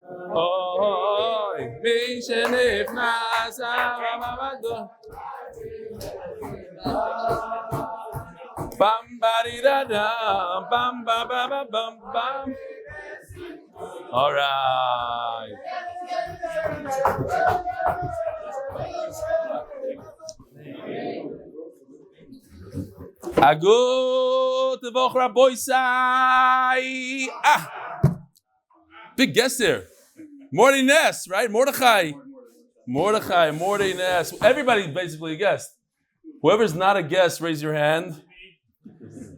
Oh, bam ba da da bam ba ba ba bam bam. All right. Agut Voch Raboisai. Big guest there. Mordy Ness, right? Mordy Ness. Everybody's basically a guest. Whoever's not a guest, raise your hand.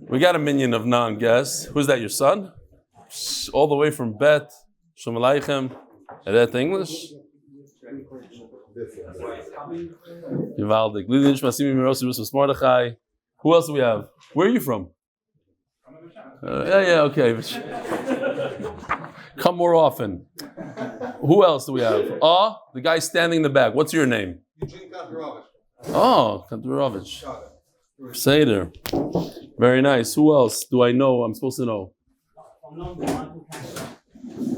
We got a minion of non-guests. Who's that, your son? All the way from Bet. Shalom Aleichem. Is that English? Givaldik. Who else do we have? Where are you from? Yeah, okay. Come more often. Who else do we have? The guy standing in the back. What's your name? Oh, Kantarovich. Seder. Very nice. Who else do I know? I'm supposed to know.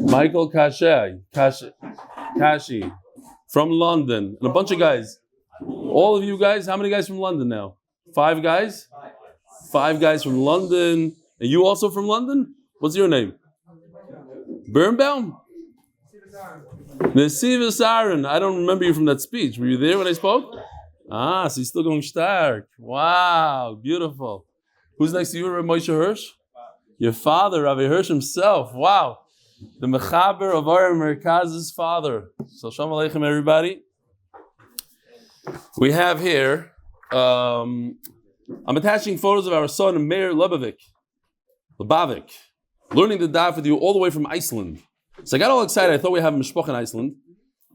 Michael Kashi from London. And a bunch of guys. All of you guys, how many guys from London now? 5 guys? 5 guys from London. And you also from London? What's your name? Birnbaum? Nesiva Sarin. I don't remember you from that speech. Were you there when I spoke? So you're still going stark. Wow, beautiful. Who's next to you, Reb Moshe Hirsch? Your father, Rabbi Hirsch himself. Wow. The Mechaber of our Merkaz's father. So, Shalom Aleichem, everybody. We have here, I'm attaching photos of our son, Meir Leibowitz learning the Daf with you all the way from Iceland. So I got all excited. I thought we have a mishpach in Iceland.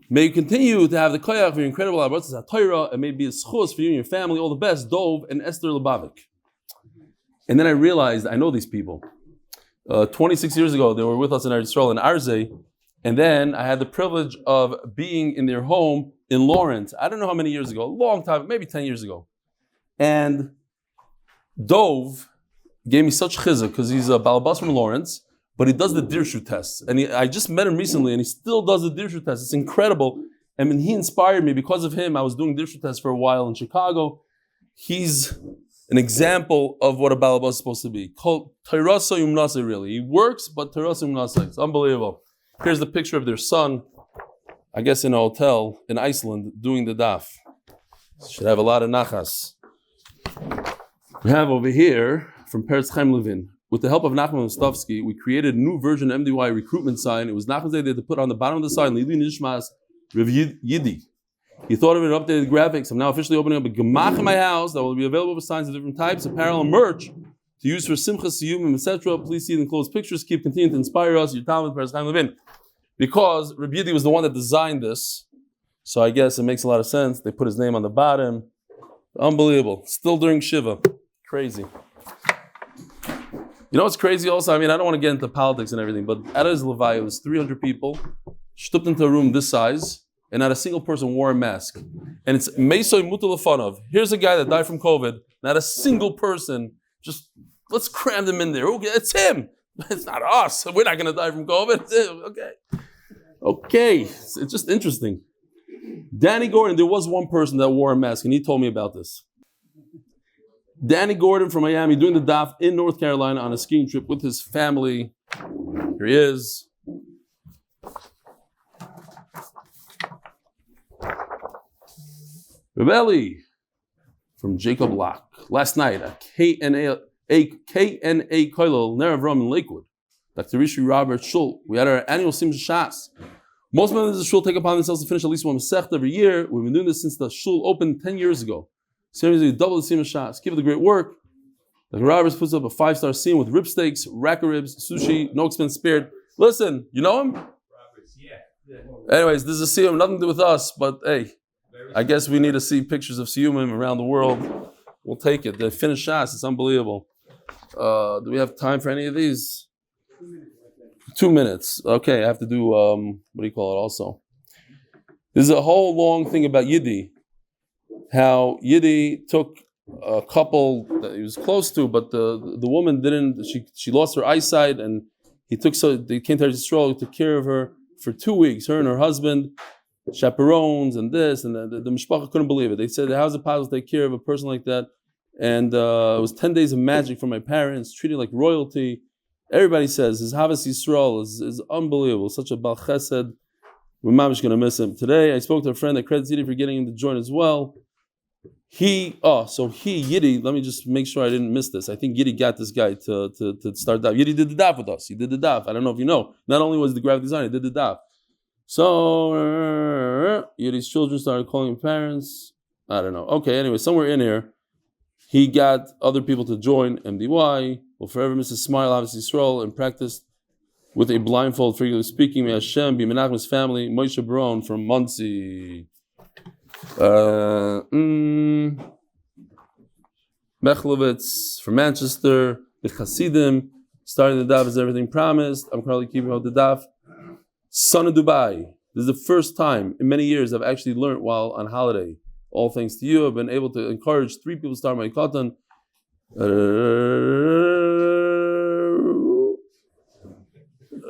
May you continue to have the koyach for your incredible avodas haTorah, and may it be a schus for you and your family. All the best, Dov and Esther Leibowitz. And then I realized I know these people. 26 years ago, they were with us in Israel in Arze, and then I had the privilege of being in their home in Lawrence. I don't know how many years ago, a long time, maybe 10 years ago. And Dov gave me such chizuk because he's a balabas from Lawrence, but he does the dirshu tests. And I just met him recently, and he still does the dirshu test. It's incredible. And when he inspired me, because of him, I was doing dirshu tests for a while in Chicago. He's an example of what a balabas is supposed to be. Called Tairasa Yumnasa, really. He works, but Tairasa Yumnasa. It's unbelievable. Here's the picture of their son, I guess in a hotel in Iceland, doing the daf. Should have a lot of nachas. We have over here, from Peretz Chaim Levin, with the help of Menachem Mendel, we created a new version of MDY recruitment sign. It was Nachman's idea to put on the bottom of the sign, Eli Nishmas, Rev Yidi. He thought of it and updated the graphics. I'm now officially opening up a gemach in my house that will be available with signs of different types, apparel and merch to use for simchas, siyumim, etc. Please see the enclosed pictures. Keep continuing to inspire us. Your Talmud, Peretz Chaim Levin. Because Reb Yidi was the one that designed this, so I guess it makes a lot of sense. They put his name on the bottom. Unbelievable. Still during Shiva. Crazy. You know what's crazy also? I mean, I don't want to get into politics and everything, but at his Levi, it was 300 people, stooped into a room this size, and not a single person wore a mask. And it's Meisoy Mutalafanov. Here's a guy that died from COVID, not a single person, just let's cram them in there. Okay, it's him. It's not us. We're not going to die from COVID. It's him. Okay. It's just interesting. Danny Gordon, there was one person that wore a mask, and he told me about this. Danny Gordon from Miami doing the daf in North Carolina on a skiing trip with his family. Here he is. Reb Eli from Jacob Locke. Last night, a KNA Koilel Ner Avram in Lakewood. Dr. Rishi Robert Schul. We had our annual Simcha Shas. Most members of the Shul take upon themselves to finish at least one Masech every year. We've been doing this since the Shul opened 10 years ago. Seriously, double the Simcha Shas. Keep it the great work. Dr. Roberts puts up a 5-star scene with rib steaks, rack of ribs, sushi, no expense spared. Listen, you know him? Roberts, yeah. Anyways, this is a Siyum, nothing to do with us, but hey, I guess we need to see pictures of Siyumim around the world. We'll take it. They finished Shas, it's unbelievable. Do we have time for any of these? 2 minutes. Okay, I have to do, what do you call it also? There's a whole long thing about Yidi. How Yidi took a couple that he was close to, but the woman didn't, she lost her eyesight, and they came to Israel, he took care of her for 2 weeks. Her and her husband, chaperones and this, and the mishpacha couldn't believe it. They said, how's it possible to take care of a person like that? And it was 10 days of magic for my parents, treated like royalty. Everybody says his Havas Yisrael is unbelievable. Such a Bal Chesed. We're mamish going to miss him. Today, I spoke to a friend that credits Yidi for getting him to join as well. Yidi, let me just make sure I didn't miss this. I think Yidi got this guy to start Daf. Yidi did the Daf with us. He did the Daf. I don't know if you know. Not only was the graphic designer, he did the Daf. So, Yidi's children started calling him parents. I don't know. Okay, anyway, somewhere in here, he got other people to join MDY. Will forever miss his smile, obviously, Yisrael, and practiced with a blindfold, figuratively speaking. May Hashem be Menachem's family. Moshe Baron from Monsey. Mechlowitz from Manchester. The Hasidim. Starting the Daf is everything promised. I'm currently keeping out the Daf. Son of Dubai. This is the first time in many years I've actually learned while on holiday. All thanks to you, I've been able to encourage 3 people to start Moed Katan.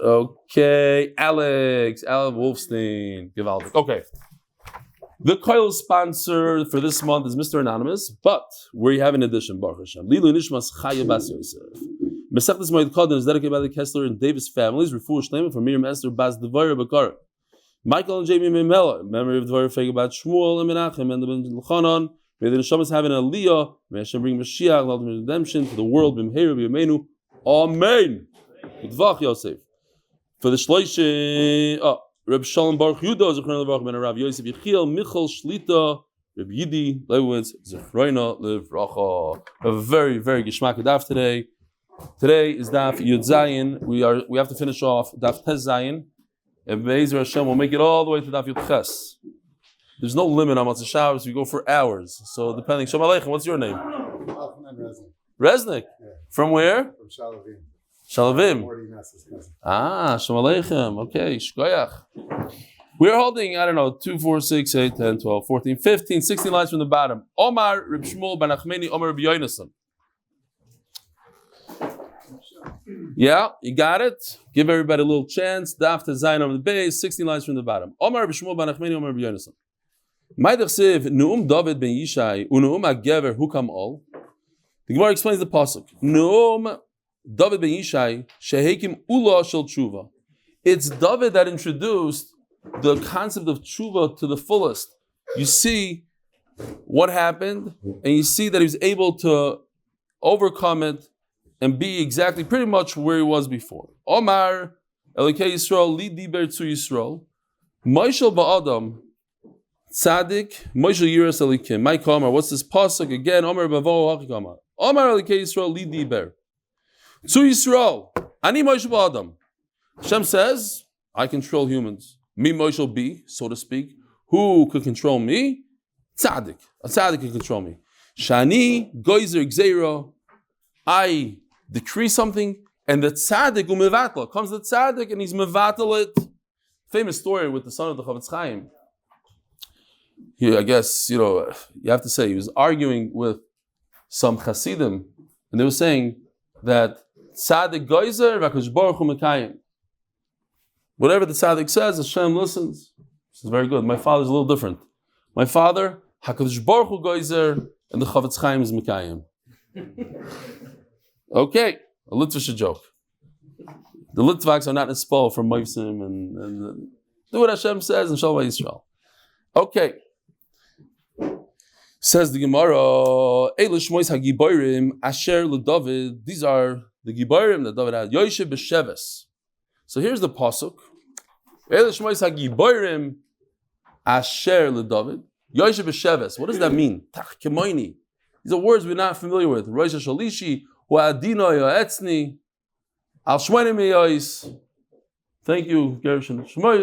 Okay, Alex Wolfstein. Gewaltig. Okay. The Koil sponsor for this month is Mr. Anonymous, but we have an addition, Baruch Hashem. Lilu Nishmas Chaya Bas Yosef. Maseches Moed Katan is dedicated by the Kessler and Davis families. Refuah shleima for Miriam Esther Bas Devora bekorov. Michael and Jayme Benmeleh, memory of Devora Faige about Shmuel and Menachem Mendel Elchanan. May the neshamas have an Aliyah. May Hashem bring Moshiach, ultimate redemption to the world. Bimhera, beyamenu. Amen. With Voch Yosef. For the shleima, Reb Shalom Baruch Yudo Zechron Levarach Ben Rav Yosef Yechiel Michal Shlita Reb Yidi Leibowitz Z Levarach. A very, very Gashmius Daf today. Today is Daf Yud Zayin. We have to finish off Daf Tes Zayin. And Be'ezer Hashem will make it all the way to Daf Yud Ches. There's no limit on Maseches Shabbos. We go for hours. So depending. Shalom Aleichem. What's your name? Resnick. Yeah. From where? From Shalavim. Shalavim. Mordy Moskovitz. Shalom Aleichem. Okay. Shkoyach. We're holding, 2, 4, 6, 8, 10, 12, 14, 15, 16 lines from the bottom. Omar Reb Shmuel ben Achmeni Omar beyamenu. Yeah, you got it. Give everybody a little chance. Daf to Zayin on the base, 16 lines from the bottom. Omar B'Shmuel ben Achmeni Omar beyamenu. Ma'idach siv Nu'um David ben Yishai u'Nu'um HaGever Hukam Ol. The Gemara explains the pasuk. Nu'um David ben Yishai shehekim ula shel tshuva. It's David that introduced the concept of tshuva to the fullest. You see what happened, and you see that he was able to overcome it and be exactly pretty much where he was before. Omar, Elikei Yisrael, Li Diber Tzu Yisrael, Moishel Ba'adam, Tzadik, Moishel Yiras Elikim. Mike Omar, what's this pasuk again? Omar Bavo Hachik Omar. Omar Elikei Yisrael, Li Diber Tzu Yisrael, Ani Moishel Ba'adam. Hashem says, I control humans. Me Moishel be, so to speak. Who could control me? Tzadik. A Tzadik can control me. Shani, Goizer, Gzeira, I decree something, and the tzaddik u'mevatel. Comes the tzaddik and he's mevatel it. Famous story with the son of the Chavetz Chaim. I guess, you have to say, he was arguing with some Hasidim, and they were saying that tzaddik goizer v'akadosh baruch hu mekayim. Whatever the tzaddik says, Hashem listens. This is very good. My father's a little different. My father, hakadosh baruch hu goizer, and the Chavetz Chaim is mekayim. Okay, a Litvish joke. The Litvaks are not in spell from Moisim and do what Hashem says and Shalom Yisrael. Okay. Says the Gemara, Eilish Mois HaGiborim Asher LeDavid. These are the Giborim that David had. Yoshe B'Sheves. So here's the pasuk. Eilish Mois HaGiborim Asher LeDavid. Yoshe B'Sheves. What does that mean? Tach Kemoini. These are words we're not familiar with. Rosh Shalishi, Wa'adino Yo'etzni, Al Shmonim Yois. Thank you, Gershon. So we're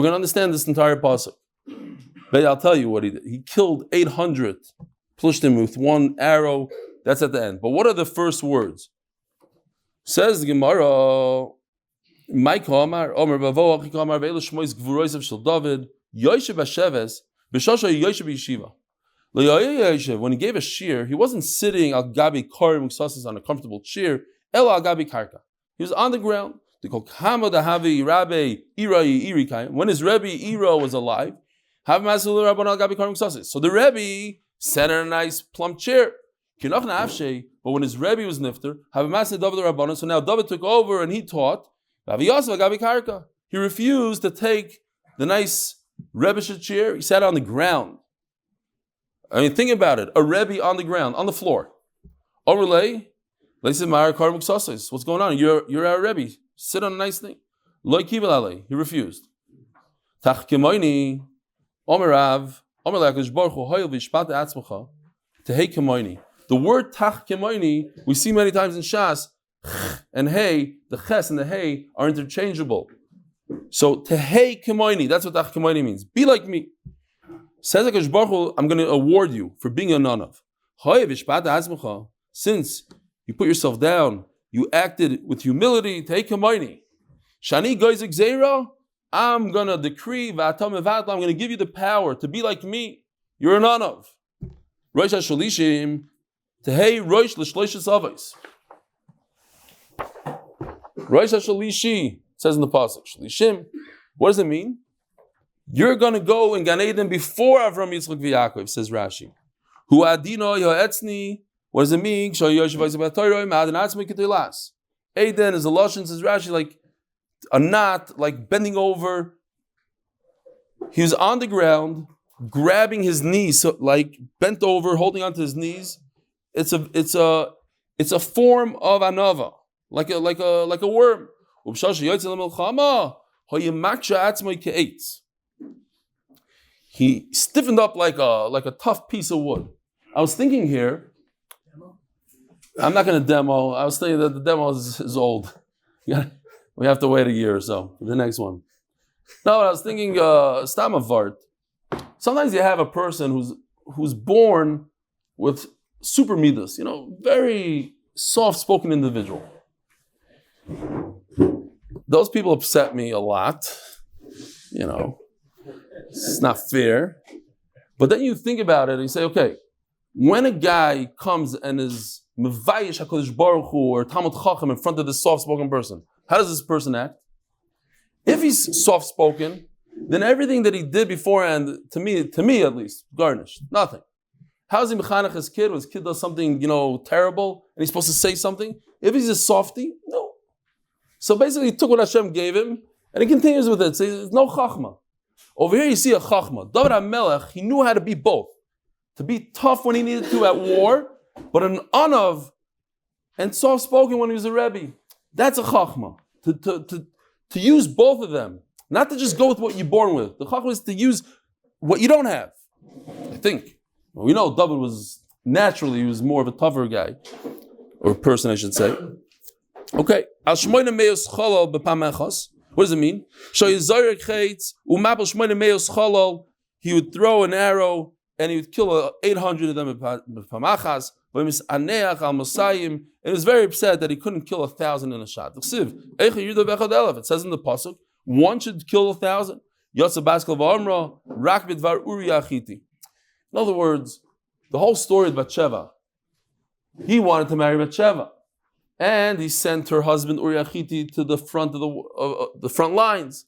going to understand this entire pasuk. But I'll tell you what he did. He killed 800 Plishtim with one arrow. That's at the end. But what are the first words? Says the Gemara, Mike Omar, Omar Bavo, Achik Omar, Ve'elu Shmois Gvuroisav Shel David, Yoshe B'Sheves, B'Shosha Yoshe B'Yeshiva. When he gave a shear, he wasn't sitting al gabi karim uksasis on a comfortable chair. El al gabi karka. He was on the ground. They call Kama Dahavi Rabbi Irai Irikai. When his Rebbe Ira was alive, have Masul Rabbanal Gabi Karim Sasis. So the Rebbe sat in a nice plump chair. But when his Rebbe was nifter, have Masul David Rabbanal. So now David took over and he taught. He refused to take the nice Rebbe chair. He sat on the ground. I mean, think about it. A Rebbe on the ground, on the floor. Overlay. What's going on? You're our Rebbe. Sit on a nice thing. He refused. The word tach kemoini we see many times in Shas, and hey, the ches and the hey are interchangeable. So tehei kemoini, that's what tach kemoini means. Be like me. Says HaKadosh Baruch Hu, I'm going to award you for being a nanav. Since you put yourself down, you acted with humility, tehei kemoini. Shani goyzik zeira, I'm going to decree, I'm going to give you the power to be like me. You're a nanav. Rosh HaSholishim, tehei rosh l'shloishes avos. Rosh HaSholishi, says in the pasuk, Shlishim, what does it mean? You're going to go in Gan Eden before Avram, Yitzchak, v'Yaakov, says Rashi. Hu adino yo'etzni, what does it mean? Eden is a lashon, says Rashi, like a knot, like bending over. He was on the ground, grabbing his knees, so like bent over, holding onto his knees. It's a form of anava, like a worm. He stiffened up like a tough piece of wood. I was thinking here, I'm not going to demo. I was thinking that the demo is old. We have to wait a year or so for the next one. No, I was thinking, Stamavart. Sometimes you have a person who's born with super midas, very soft-spoken individual. Those people upset me a lot. It's not fair. But then you think about it and you say, okay, when a guy comes and is mevayish HaKadosh Baruch Hu or Talmud Chacham in front of this soft-spoken person, how does this person act? If he's soft-spoken, then everything that he did beforehand, to me at least, garnished. Nothing. How is he mechanech his kid when his kid does something, terrible, and he's supposed to say something? If he's a softie, no. So basically he took what Hashem gave him, and he continues with it. So there's no chachma. Over here you see a chachma. David HaMelech, he knew how to be both. To be tough when he needed to at war, but an anav and soft-spoken when he was a Rebbe. That's a chachma. To use both of them. Not to just go with what you're born with. The chachma is to use what you don't have. I think. Well, we know David was he was more of a tougher guy. Or person, I should say. Okay. What does it mean? He would throw an arrow and he would kill 800 of them. And he was very upset that he couldn't kill 1,000 in a shot. It says in the pasuk, one should kill 1,000. In other words, the whole story of Bathsheba, he wanted to marry Bathsheba. And he sent her husband Uriah Chiti to the front of the front lines.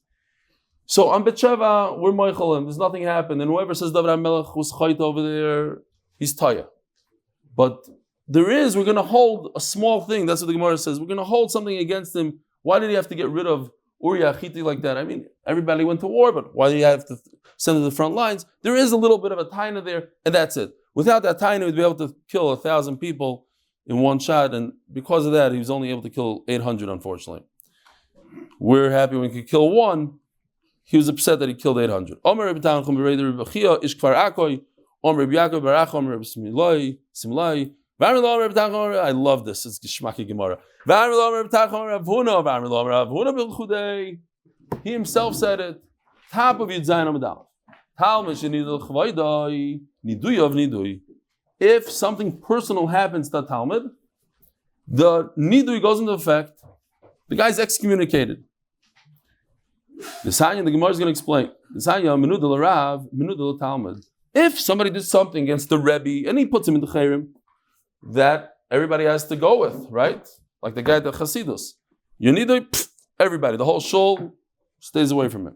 So on Bathsheba, we're moichelim. There's nothing happened. And whoever says David HaMelech was chayt over there, he's taya. But we're going to hold a small thing. That's what the Gemara says. We're going to hold something against him. Why did he have to get rid of Uriah Chiti like that? I mean, everybody went to war, but why did he have to send to the front lines? There is a little bit of a taina there, and that's it. Without that taina, we'd be able to kill 1,000 people in one shot, and because of that, he was only able to kill 800, unfortunately. We're happy when he could kill one. He was upset that he killed 800. I love this. It's Geshmaki Gemara. He himself said it. Top of Yudzayin Amud Aleph. If something personal happens to Talmud, the nidui goes into effect. The guy's excommunicated. The Gemara is going to explain. If somebody did something against the Rebbe and he puts him in the Chayrim, that everybody has to go with, right? Like the guy at the Chasidus. You need to Everybody, the whole shul stays away from it.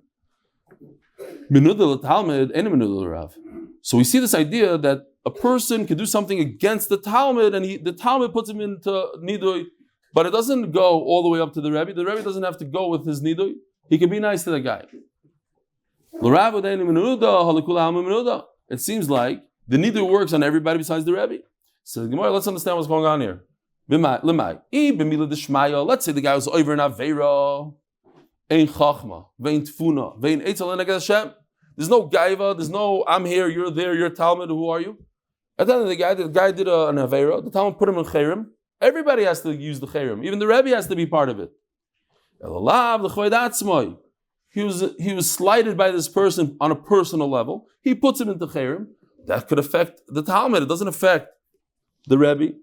So we see this idea that a person can do something against the Talmud, and the Talmud puts him into nidui, but it doesn't go all the way up to the Rebbe. The Rebbe doesn't have to go with his nidui. He can be nice to the guy. It seems like the nidui works on everybody besides the Rebbe. So the Gemara, let's understand what's going on here. Let's say the guy was over in Aveira. Ein chachma, vein tfuna, vein eitzel eneged Hashem. There's no gaiva, there's no I'm here, you're there, you're Talmud, who are you? At the end of the guy did an Aveira, the Talmud put him in Cherem. Everybody has to use the Cherem. Even the Rebbe has to be part of it. He was slighted by this person on a personal level. He puts him into Cherem. That could affect the Talmud. It doesn't affect the Rebbe.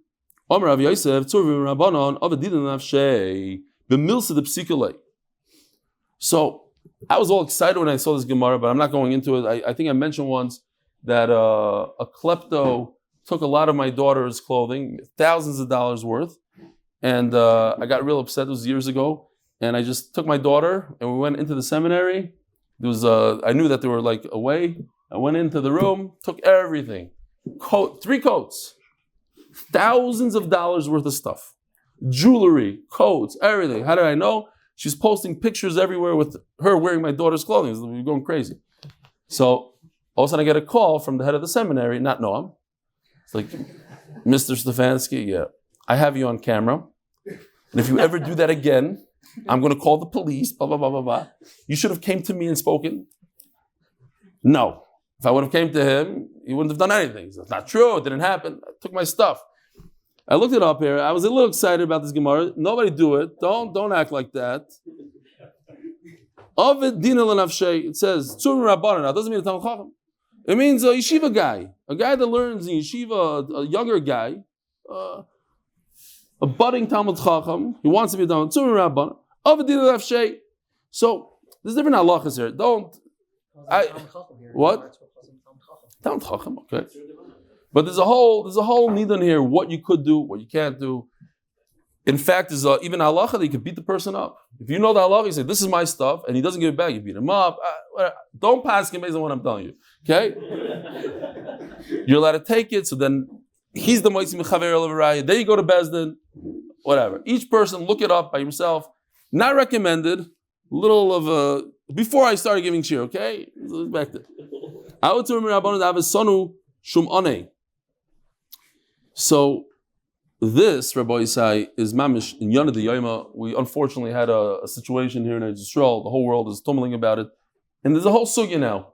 So I was all excited when I saw this Gemara, but I'm not going into it. I think I mentioned once that a klepto took a lot of my daughter's clothing, thousands of dollars worth, and I got real upset. It was years ago, and I just took my daughter and we went into the seminary. There was I knew that they were like away. I went into the room, took everything, 3 coats, thousands of dollars worth of stuff, jewelry, coats, everything. How did I know? She's posting pictures everywhere with her wearing my daughter's clothing. We're going crazy. So all of a sudden I get a call from the head of the seminary, not Noam. It's like, Mr. Stefansky, yeah, I have you on camera. And if you ever do that again, I'm going to call the police, blah, blah, blah, blah, blah. You should have came to me and spoken. No. If I would have came to him, he wouldn't have done anything. It's not true. It didn't happen. I took my stuff. I looked it up here. I was a little excited about this Gemara. Nobody do it. Don't act like that. It says, now, it doesn't mean a Talmud Chacham. It means a yeshiva guy. A guy that learns in yeshiva, a younger guy, a budding Talmud Chacham. He wants to be a Talmud. So, there's different halachas here. What? Talmud Chacham, okay. But there's a whole nidun here, what you could do, what you can't do. In fact, there's even halacha that you can beat the person up. If you know the halacha, you say, this is my stuff, and he doesn't give it back, you beat him up. Don't pass him based on what I'm telling you. Okay? You're allowed to take it, so then he's the moitzim chaver levaraya. Then you go to Bezdin, whatever. Each person, look it up by himself. Not recommended. Little of a, before I started giving cheer, okay? Back there. I would remember Rabbanon to have a sonu shum aneh. So this, Reb Eli, is mamish in Yonah the Yayme. We unfortunately had a situation here in Israel. The whole world is tumbling about it. And there's a whole sugya now.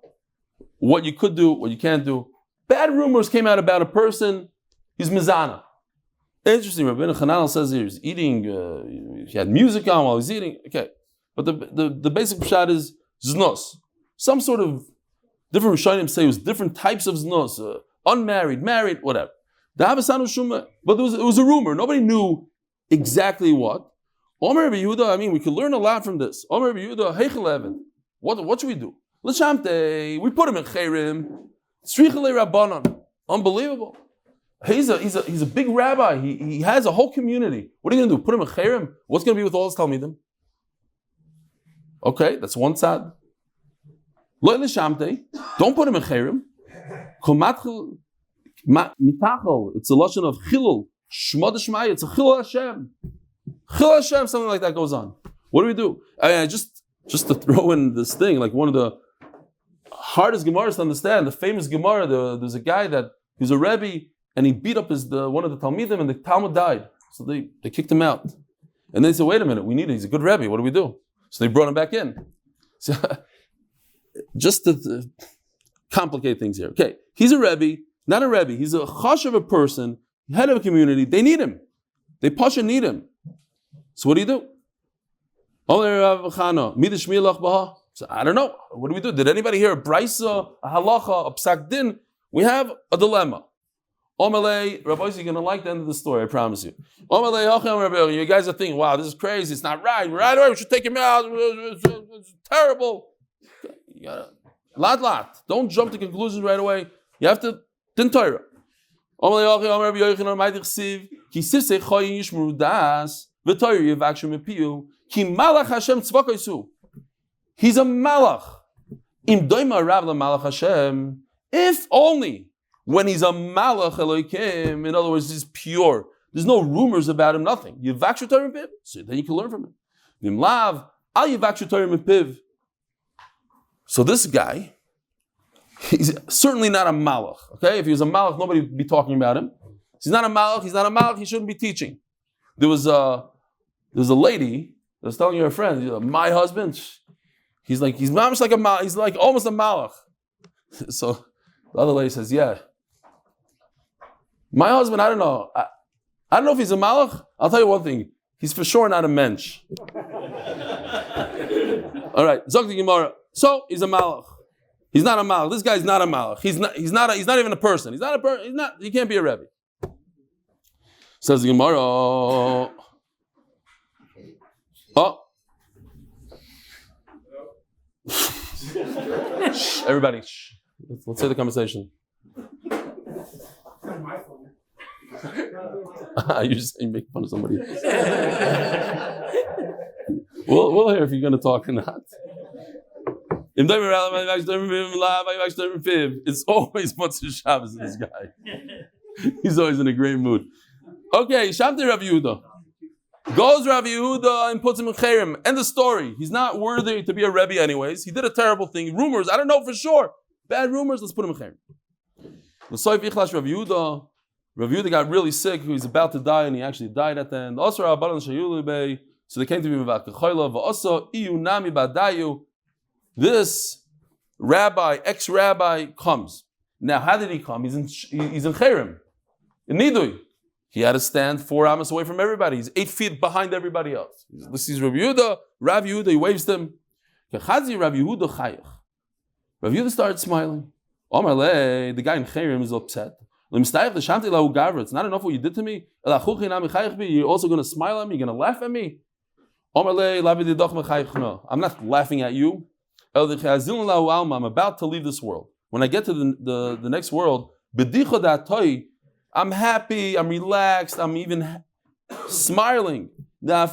What you could do, what you can't do. Bad rumors came out about a person, he's mizana. Interesting, Rabbi Elchanan says he was eating, he had music on while he was eating. Okay. But the basic pshat is znos. Some sort of different Rishonim say it was different types of znos. Unmarried, married, whatever. But it was a rumor. Nobody knew exactly what. Omer Rabbi Yehuda, I mean, we could learn a lot from this. Omer Rabbi Yehuda, Heichel. What should we do? L'shamte, we put him in Cherem. Tzrichalei Rabbanon. Unbelievable. He's a big rabbi. He has a whole community. What are you going to do? Put him in Cherem? What's going to be with all his Talmidim? Okay, that's one side. Lo l'shamte. Don't put him in Cherem. Mitachel, it's a lashon of chilul, shma d'shmaya, it's a chilul Hashem. Chilul Hashem, something like that goes on. What do we do? I mean, just to throw in this thing, like one of the hardest Gemaras to understand, the famous Gemara, there's a guy that, he's a Rebbe, and he beat up one of the Talmidim, and the Talmud died. So they kicked him out. And they said, wait a minute, we need it, he's a good Rebbe, what do we do? So they brought him back in. So, just to complicate things here. Okay, he's a Rebbe, not a Rebbe. He's a chash of a person, head of a community. They need him. They pasha need him. So what do you do? So I don't know. What do we do? Did anybody hear a brisa, a halacha, a psak din? We have a dilemma. Omalei, Rabbi, you're going to like the end of the story, I promise you. Omalei, you guys are thinking, wow, this is crazy. It's not right. Right away, we should take him out. It's terrible. You gotta, lot. Don't jump to conclusions right away. You have to Din Torah. Ki malach Hashem tzvakaisu. He's a malach. Im doima rav malach Hashem. If only when he's a malach Elokim, in other words, he's pure. There's no rumors about him, nothing. Yivakshu Torah Piv, so then you can learn from him. Nimlav, al Yivakshu Torah Piv. So this guy, he's certainly not a malach. Okay, if he was a malach, nobody would be talking about him. He's not a malach. He's not a malach. He shouldn't be teaching. There was a lady that was telling her friend, my husband, he's almost like a malach. He's like almost a malach. So the other lady says, yeah. My husband, I don't know. I don't know if he's a malach. I'll tell you one thing. He's for sure not a mensch. All right. Zok the Gemara. So he's a malach. He's not a malach. This guy's not a malach. He's not even a person. He's not a person. He can't be a rebbe. Says the Gemara. Oh. Shh, everybody. Shh. Let's say the conversation. You're just saying make fun of somebody else. We'll hear if you're going to talk or not. It's always Motzei Shabbos in this guy. He's always in a great mood. Okay, Shamte Rav Yehuda. Goes Rav Yehuda and puts him in Cherem. End the story. He's not worthy to be a Rebbe anyways. He did a terrible thing. Rumors, I don't know for sure. Bad rumors, let's put him in Cherem. Rav Yehuda got really sick. He was about to die and he actually died at the end. So they came to me about this rabbi, ex-rabbi, comes. Now, how did he come? He's in Cherem, in Nidui. He had to stand 4 amos away from everybody. He's 8 feet behind everybody else. This is Rav Yehuda, he waves to him. Rav Yehuda started smiling. The guy in Cherem is upset. It's not enough what you did to me. You're also going to smile at me? You're going to laugh at me? I'm not laughing at you. I'm about to leave this world. When I get to the next world, I'm happy, I'm relaxed, I'm even smiling. You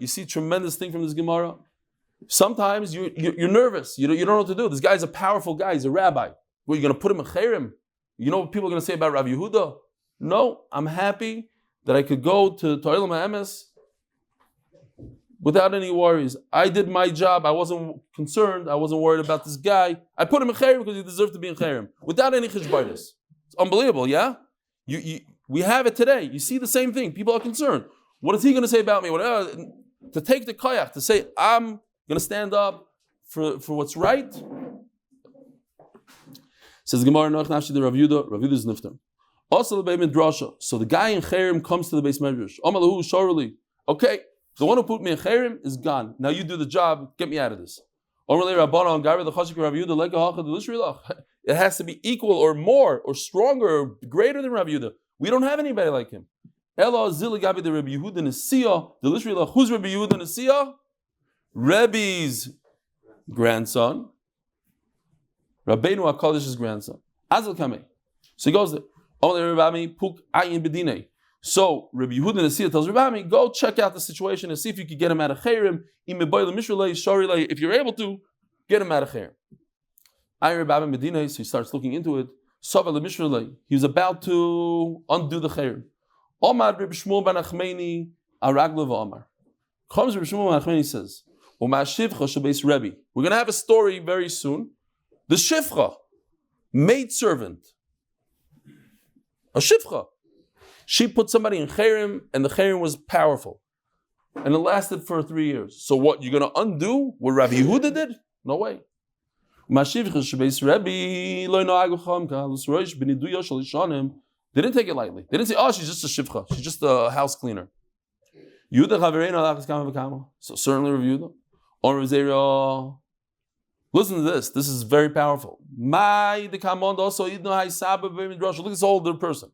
see tremendous thing from this Gemara? Sometimes you're nervous. You don't know what to do. This guy's a powerful guy. He's a rabbi. Well, you're going to put him in Cherem? You know what people are going to say about Rav Yehuda? No, I'm happy that I could go to Toilam HaEmes without any worries. I did my job. I wasn't concerned. I wasn't worried about this guy. I put him in Cherem because he deserved to be in Cherem without any cheshbonos. It's unbelievable, yeah? We have it today. You see the same thing. People are concerned. What is he going to say about me? To take the koyach, to say, I'm going to stand up for what's right. Says Gemara, Rav Yehuda is nifter. Also the Beit Midrasha. So the guy in Cherem comes to the Beis Medrash. Amalahu Shorali. Okay, the one who put me in Cherem is gone. Now you do the job. Get me out of this. It has to be equal or more or stronger or greater than Rav Yehuda. We don't have anybody like him. Who's Rabbi Yehuda Nesiyah? Rebbe's grandson. Rabbeinu HaKadesh's grandson. Azal Kameh. So he goes there. So Rabbi Yehuda Nesiyah tells Rabbi, go check out the situation and see if you can get him out of Cherem. If you're able to, get him out of Cherem. So he starts looking into it. He was about to undo the Cherem. Omar Reb Shmuel ben Achmeni Araglev Omar. Comes Reb Shmuel ben Achmeni says, we're going to have a story very soon. The Shifcha, maidservant, a Shifcha, she put somebody in Cherem and the Cherem was powerful. And it lasted for 3 years. So what, you're going to undo what Rabbi Yehuda did? No way. They didn't take it lightly. They didn't say, oh, she's just a Shifcha. She's just a house cleaner. So certainly Rabbi Yehuda. Listen to this. This is very powerful. Look at this older person.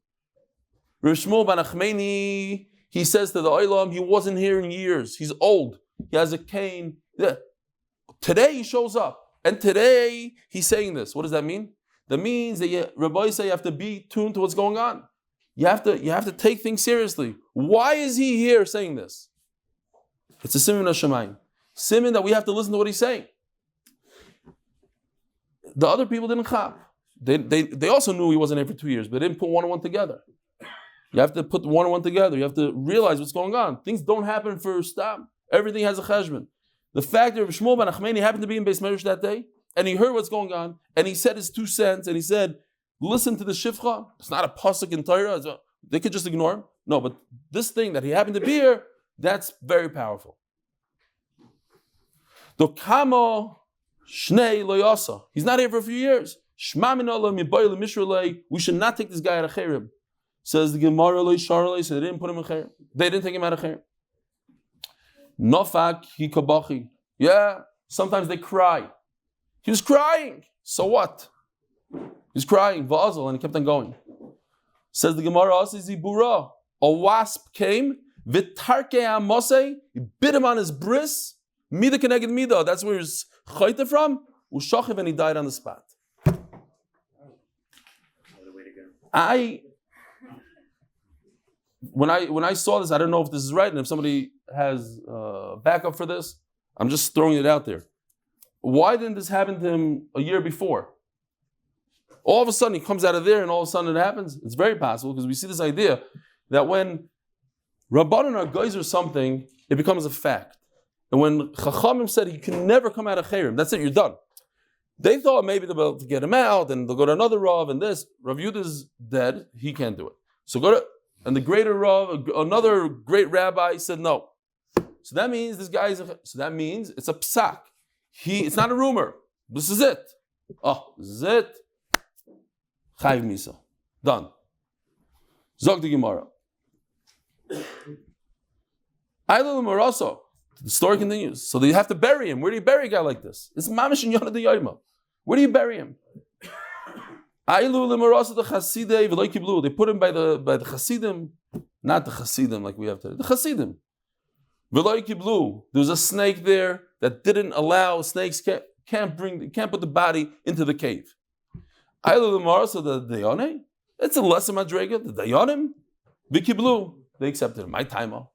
Reb Shmuel ben Achmeni, he says to the Olam, he wasn't here in years. He's old. He has a cane. Yeah. Today he shows up. And today he's saying this. What does that mean? That means that Rabbi say you have to be tuned to what's going on. You have to take things seriously. Why is he here saying this? It's a siman hashemayim. Siman that we have to listen to what he's saying. The other people didn't chap. They also knew he wasn't here for 2 years, but they didn't put one and one together. You have to put one and one together. You have to realize what's going on. Things don't happen for stop. Everything has a cheshbon. The fact that Shmuel ben Achmeni happened to be in Beis Medrash that day, and he heard what's going on, and he said his 2 cents, and he said, listen to the shifcha. It's not a pasuk in Torah. They could just ignore him. No, but this thing that he happened to be here, that's very powerful. Dokamo shnei lo yasa. He's not here for a few years. Shma min olam yiboy lemishrulei. We should not take this guy out of cherem. Says the Gemara lo yisharlei. So they didn't put him in cherem. They didn't take him out of cherem. Nofak hikabachi. Yeah, sometimes they cry. He was crying. So what? He's crying. Va'azal, and he kept on going. Says the Gemara, Zibura. A wasp came. Vitarke amosei. He bit him on his bris. Mida keneged mida. That's where he's chayte from. Ushachiv, and he died on the spot. When I saw this, I don't know if this is right, and if somebody has backup for this, I'm just throwing it out there. Why didn't this happen to him a year before? All of a sudden he comes out of there, and all of a sudden it happens. It's very possible because we see this idea that when Rabbanan are guys or something, it becomes a fact. And when Chachamim said he can never come out of Cherem, that's it, you're done. They thought maybe they'll be able to get him out, and they'll go to another Rav, and this. Rav Yuda's dead, he can't do it. So go to, and the greater Rav, another great rabbi said no. So that means this guy is, so that means it's a psak. It's not a rumor. This is it. Oh, this is it. Chayv Misa. Done. Zog the Gemara. Aylul Maraso. The story continues. So you have to bury him. Where do you bury a guy like this? It's mamish in Yonah de Yayma. Where do you bury him? Aylul Maraso the Chasidei v'loy kiblu. They put him by the Chasidim, not the Chasidim like we have today. The Chasidim. V'loy kiblu. There was a snake there that didn't allow snakes can't put the body into the cave. Aylul Maraso the Dayane. It's a lesser madrega. The Dayanim. V'kiblu. They accepted him. My timer.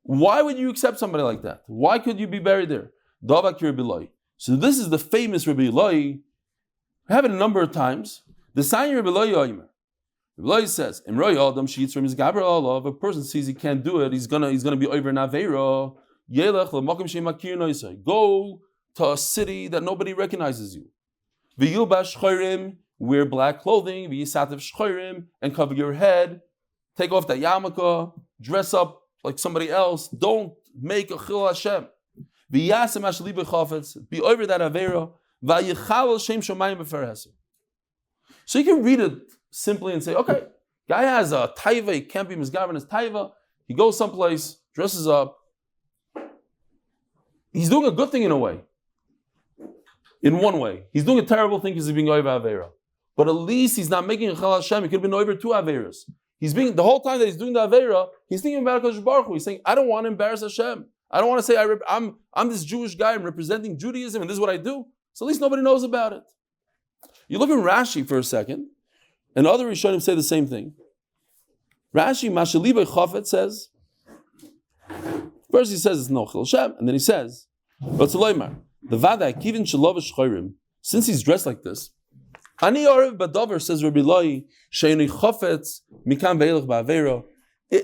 Why would you accept somebody like that? Why could you be buried there? Davak Reb Eli. So this is the famous Reb Eli. We have it a number of times. The sign Reb Eli Yomer. Reb Eli says, "Imroy Adam sheets from his gaber Allah. If a person sees he can't do it, he's gonna be over in Aveira. Yelech lemakom shemakir noisai. Go to a city that nobody recognizes you. V'yilbash shchorim, wear black clothing. V'yisativ shchorim, and cover your head. Take off the yarmulke. Dress up like somebody else. Don't make a chil Hashem. Be over that avera. So you can read it simply and say, okay, guy has a taiva, he can't be misgavan his taiva. He goes someplace, dresses up. He's doing a good thing in a way. In one way. He's doing a terrible thing because he's being over avera. But at least he's not making a chil Hashem. He could have been over 2 averas. He's being, the whole time that he's doing the Aveira, he's thinking about Hakadosh Baruch Hu. He's saying, I don't want to embarrass Hashem. I don't want to say I'm this Jewish guy, I'm representing Judaism, and this is what I do. So at least nobody knows about it. You look at Rashi for a second, and other Rishonim say the same thing. Rashi, Mashaliba Chafet says, first he says it's no Chil Hashem, and then he says, but Shleima, the Vadak, even Shalov Shchorim, since he's dressed like this, Ani Orev Badavar, says Reb Eli, Sheini Chofetz Mikam Ve'elach Ba'avera.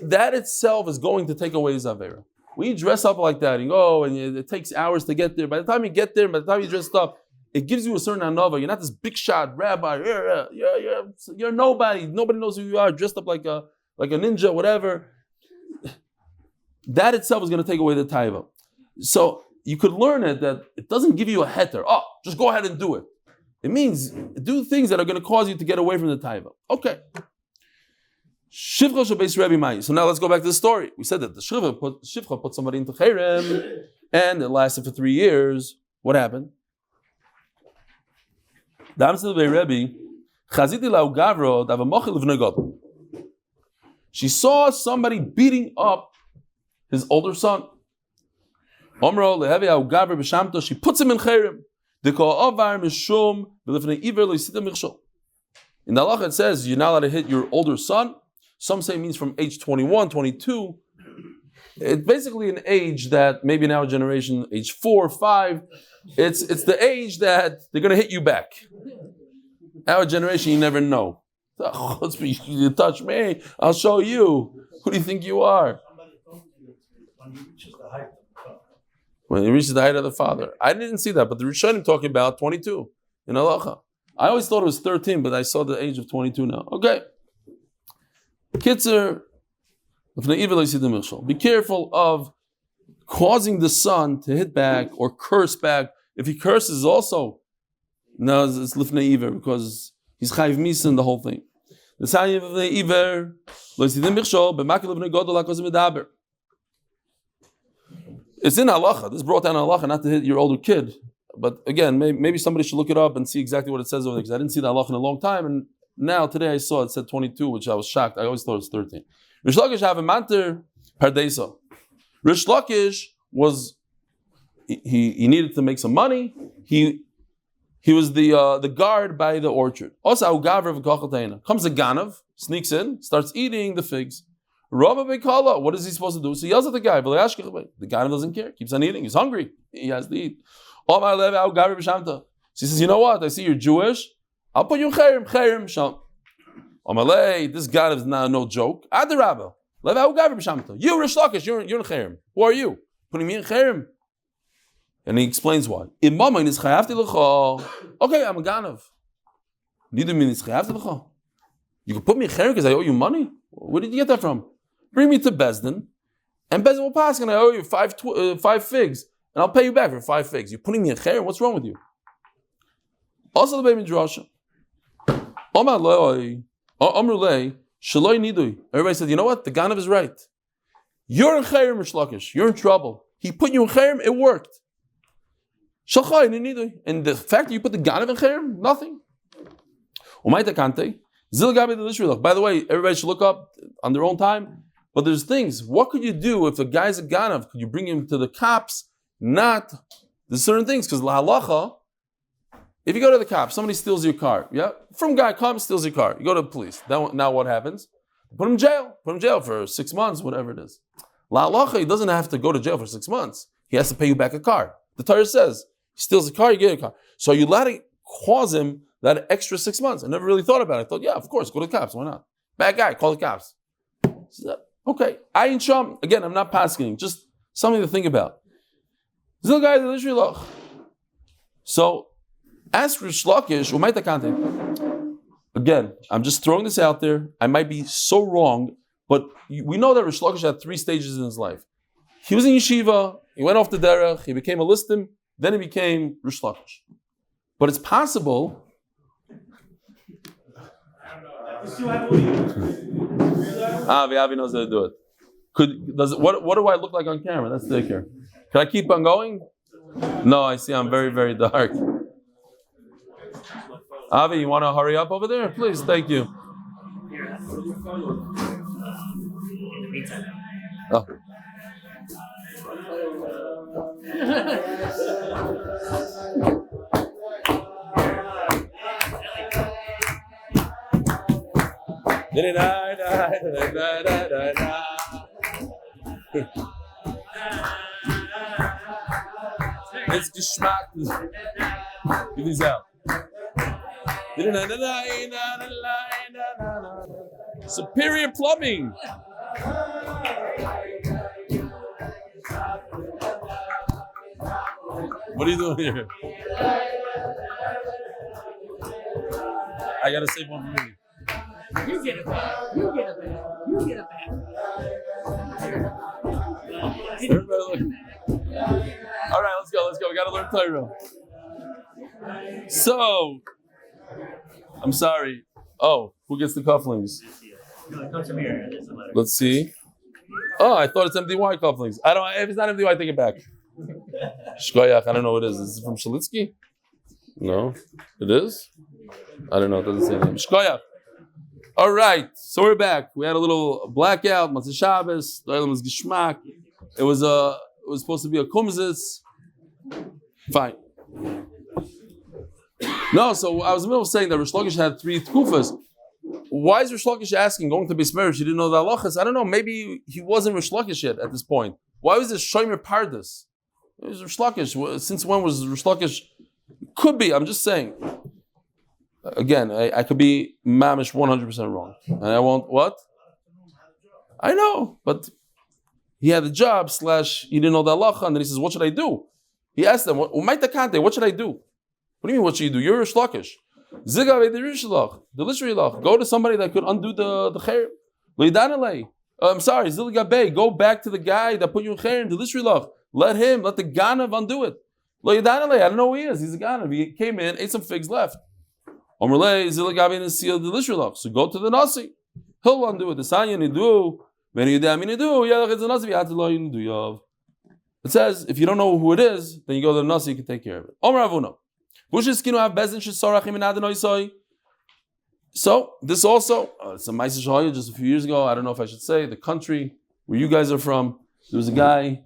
That itself is going to take away his avera. When you dress up like that and go, and it takes hours to get there. By the time you get there, by the time you dressed up, it gives you a certain anova. You're not this big shot rabbi. You're nobody. Nobody knows who you are. Dressed up like a ninja, whatever. That itself is going to take away the taiva. So you could learn it that it doesn't give you a heter. Oh, just go ahead and do it. It means do things that are going to cause you to get away from the taiva. Okay. Shivcha shabeis Rebbe Mai. So now let's go back to the story. We said that the Shivcha put somebody into cherem, and it lasted for 3 years. What happened? She saw somebody beating up his older son. She puts him in cherem. In the halacha it says you're not allowed to hit your older son. Some say it means from age 21, 22. It's basically an age that maybe in our generation, age 4, 5, it's the age that they're going to hit you back. Our generation, you never know. You touch me, I'll show you. Who do you think you are? When he reaches the height of the father. I didn't see that, but the Rishonim talking about 22 in halacha. I always thought it was 13, but I saw the age of 22 now. Okay. Kitzer, be careful of causing the son to hit back or curse back. If he curses also, no, it's lifnei iver because he's chayiv misa and the whole thing. It's in halacha. This is brought down in halacha not to hit your older kid. But again, maybe somebody should look it up and see exactly what it says over there because I didn't see the halacha in a long time. And now today I saw it said 22, which I was shocked. I always thought it was 13. Rish Lakish have a manter pardesa. Rish Lakish was he needed to make some money. He was the guard by the orchard. Also, comes a ganav, sneaks in, starts eating the figs. Rabba Bekala, what is he supposed to do? So he yells at the guy. The ganav doesn't care, keeps on eating. He's hungry. He has to eat. So he says, you know what? I see you're Jewish. I'll put you in chayrim sham. This ganav is now no joke. Adarabba. You Rish Lakish, you're in chayrim. Who are you? Putting me in chayrim? And he explains why. Okay, I'm a ganav. You can put me in chayrim because I owe you money? Where did you get that from? Bring me to Bezdin, and Bezdin will pass, and I owe you 5 figs, and I'll pay you back for 5 figs. You're putting me in chayrim? What's wrong with you? Also the baby drasha. Everybody said, you know what? The ganav is right. You're in chayrim, Rish Lakish. You're in trouble. He put you in chayrim, it worked. And the fact that you put the ganav in chayrim, nothing. By the way, everybody should look up on their own time. But there's things. What could you do if a guy's a ganav? Could you bring him to the cops? Not. There's certain things because la halacha. If you go to the cops, somebody steals your car. Yeah, from guy comes steals your car. You go to the police. Now what happens? Put him in jail. Put him in jail for 6 months, whatever it is. La halacha, he doesn't have to go to jail for 6 months. He has to pay you back a car. The Torah says he steals a car, you get a car. So you let it cause him that extra 6 months. I never really thought about it. I thought, yeah, of course, go to the cops. Why not? Bad guy, call the cops. Okay, Ayin Sham. Again, I'm not passing. Just something to think about. So, as for Rish Lakish, again, I'm just throwing this out there. I might be so wrong, but we know that Rish Lakish had 3 stages in his life. He was in yeshiva, he went off the derech, he became a listim, then he became Rish Lakish. But it's possible. Avi knows how to do it. What do I look like on camera? That's the care. Can I keep on going? No, I see I'm very, very dark. Avi, you want to hurry up over there? Please, thank you. Oh. It's Geschmack. Give these out. Superior plumbing. What are you doing here? I gotta save one for me. You get it back. You get it back. You get it back. Everybody look. All right, let's go. We gotta learn Torah. So, I'm sorry. Oh, who gets the cufflinks? Let's see. Oh, I thought it's MDY cufflinks. If it's not MDY, take it back. Shkoyach, I don't know what it is. Is it from Shalitsky? No, it is. I don't know. It doesn't say anything. Shkoyach. All right, so we're back. We had a little blackout. Matzah Shabbos. The island was Geshmak. It was supposed to be a kumzitz. Fine. No, so I was in the middle of saying that Rish Lakish had 3 tkufas. why is Rish Lakish asking, going to Beis Medrash, he didn't know the halachas? I don't know, maybe he wasn't Rish Lakish yet at this point. Why was this Shomer Pardes? It was Rish Lakish. Since when was Rish Lakish? Could be, I'm just saying. Again, I could be mamish 100% wrong. And I won't, what? I know, but he had the job / he didn't know the halacha, and then he says, what should I do? He asked them, Moed Katan, what should I do? What do you mean, what should you do? You're Rish Lakish. Go to somebody that could undo the chayyim. I'm sorry, go back to the guy that put you in chayyim. Let the ganav undo it. I don't know who he is. He's a ganav. He came in, ate some figs, left. So go to the nasi. He'll undo it. It says, if you don't know who it is, then you go to the nasi, you can take care of it. So this also, it's a Maseches just a few years ago. I don't know if I should say the country where you guys are from. There was a guy.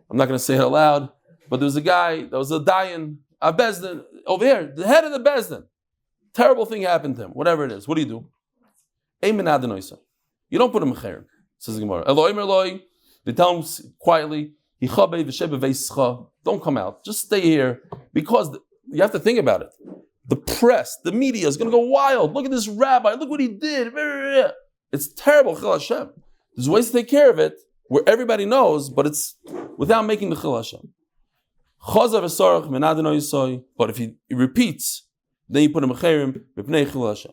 I'm not going to say it aloud, but there was a guy that was a dayan, a bezdin over here, the head of the bezdin. Terrible thing happened to him. Whatever it is, what do? You don't put him in chayyim. Says the Gemara. They tell him quietly. Don't come out. Just stay here, because you have to think about it. The press, the media is going to go wild. Look at this rabbi. Look what he did. It's terrible. Chil Hashem. There's ways to take care of it where everybody knows, but it's without making the Chil Hashem. But if he repeats, then you put him in chayyim b'pnei Chil Hashem.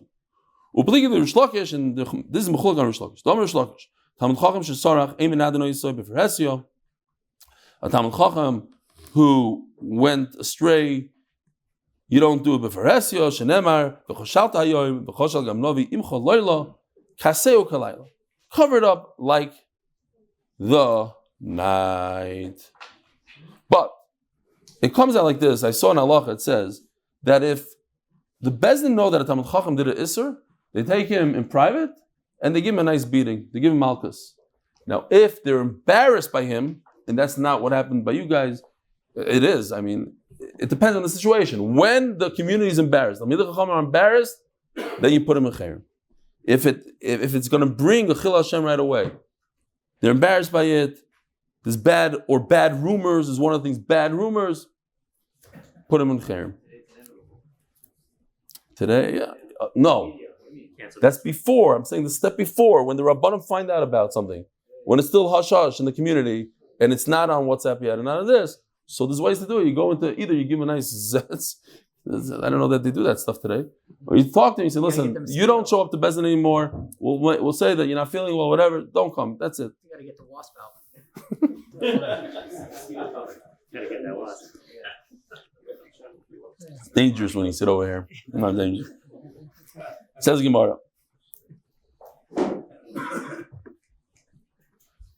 Upligid Rish Lakish, and this is mechulek on Rish Lakish. Dom Rish Lakish. Talmud Chacham shesarach ein menadin oisoi b'ferhesio. A Talmud Chacham who went astray, you don't do it b'ferhesio. Shenemar v'choshalta hayoyim v'choshal gamnovi imcha loyla kaseu kalayla. Covered up like the night. But it comes out like this. I saw in halacha it says that if the bezdin know that a Talmud Chacham did an isser, they take him in private and they give him a nice beating. They give him malchus. Now, if they're embarrassed by him, and that's not what happened by you guys, it is. I mean, it depends on the situation. When the community is embarrassed, the Chacham are embarrassed, then you put him in chayyim. If it's going to bring a Chil Hashem right away, they're embarrassed by it. There's bad rumors is one of the things. Bad rumors, put him in chayyim. Today, no. That's before. I'm saying the step before, when the Rabbanim find out about something, when it's still hush hush in the community and it's not on WhatsApp yet and none of this. So there's ways to do it. You go into either you give him a nice zetz. I don't know that they do that stuff today. Or you talk to him. You say, "Listen, you don't show up to Bezdin anymore. We'll say that you're not feeling well. Whatever. Don't come. That's it." You got to get the wasp out. Gotta get that wasp. It's dangerous when you sit over here. Not dangerous. Says Gemara.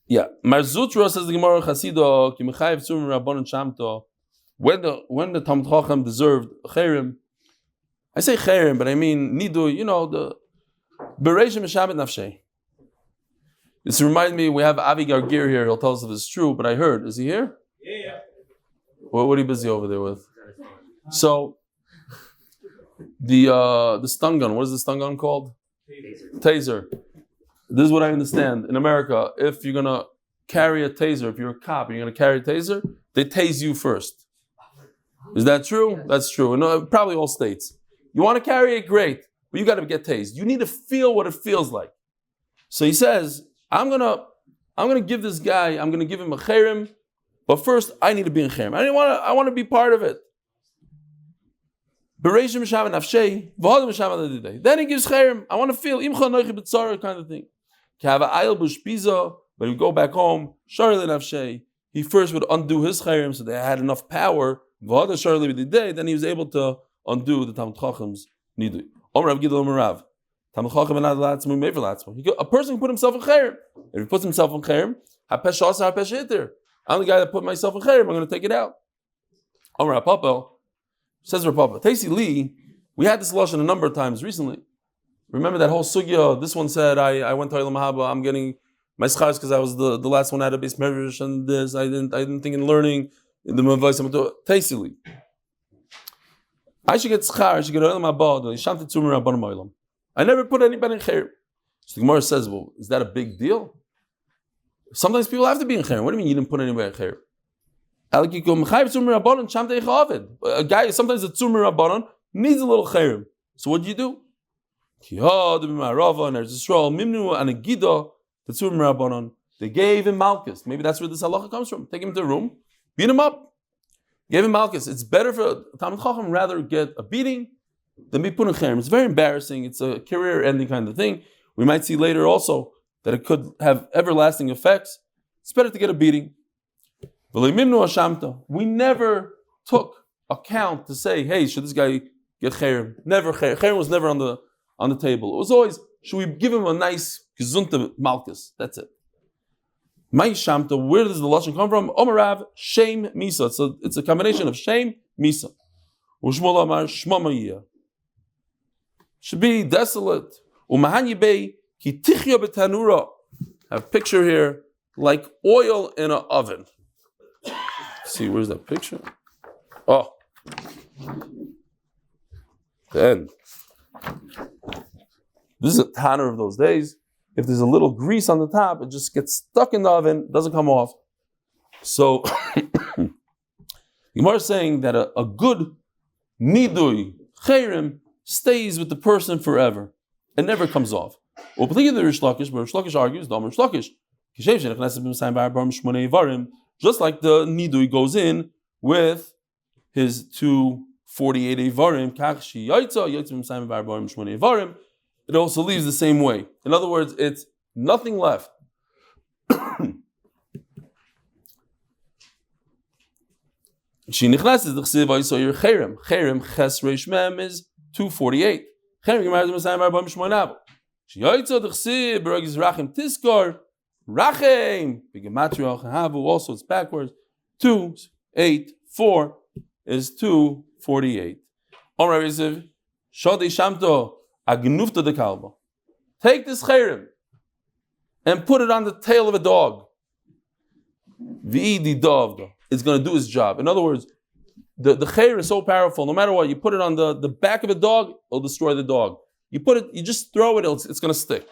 Yeah, Marzutra says the Gemara Chasido ki mechayev tzum rabbanon shamto. When the Talmud Chacham deserved chayrim, I say chayrim, but I mean nidu. You know the bereishim mishabet nafshei. This reminds me. We have Avi Gargir here. He'll tell us if it's true. But I heard. Is he here? Yeah. What are you busy over there with? So the stun gun. What is the stun gun called? Taser. This is what I understand. In America, if you're going to carry a taser, if you're a cop and you're going to carry a taser, they tase you first. Is that true? That's true. In probably all states. You want to carry it, great, but you got to get tased. You need to feel what it feels like. So he says, I'm gonna give this guy, I'm going to give him a chayrim, but first I need to be in chayrim. I want to be part of it. Then he gives chayrim. I want to feel kind of thing. When you go back home, he first would undo his chayrim, so they had enough power. Then he was able to undo the Talmud Chacham's nidui. A person can put himself in chayrim. If he puts himself in chayrim, I'm the guy that put myself in chayrim. I'm going to take it out. Says Rav Papa, Tasi Lee, we had this lashon a number of times recently. Remember that whole sugya? This one said, I went to Eilam Haba, I'm getting my schars because I was the last one out of Beis Medrash and this. I didn't think in learning in the advice I'm doing. Tasi Lee. I should get schar, I should get Eilam Haba, Yishanti Tzumir Rabbanim Olam. I never put anybody in chayrim. So the Gemara says, well, is that a big deal? Sometimes people have to be in chayrim. What do you mean you didn't put anybody in chayrim? A guy, sometimes a tzumir rabbanon needs a little chayrim. So what do you do? They gave him malchus. Maybe that's where this halacha comes from. Take him to a room, beat him up, gave him malchus. It's better for a Talmid Chacham rather get a beating than be put in chayrim. It's very embarrassing. It's a career-ending kind of thing. We might see later also that it could have everlasting effects. It's better to get a beating. We never took account to say, hey, should this guy get chayrim? Never. Chayrim was never on the table. It was always, should we give him a nice gesunte malchus? That's it. My shamta, where does the lashon come from? Omarav, shame, misa. So it's a combination of shame, misa. Ushmol amar, shmamayia. Should be desolate. Umahanyi bei, ki tichya betanura. Have a picture here, like oil in an oven. See, where's that picture? Oh. The end. This is a tanner of those days. If there's a little grease on the top, it just gets stuck in the oven, doesn't come off. So, Gemara is saying that a good nidui, chayrim, stays with the person forever. It never comes off. But Rish Lakish argues, just like the nidui goes in with his 248 Evarim, it also leaves the same way. In other words, it's nothing left. She nichnases the chsiv your chayrim. Chayrim ches reish mem is 248. Chayrim gemaras Masayim Arba'im Shmonav. She yaitza the chsiv beragis rachem tiskor rachem begematria chahavu. Also, it's backwards. 284 is 248. Omar Riziv Shodei Shamto. Agnufta de kalba. Take this chayrim and put it on the tail of a dog. V'idi dovga. It's going to do its job. In other words, the chayrim is so powerful. No matter what, you put it on the back of a dog, it'll destroy the dog. You put it, you just throw it, it's going to stick.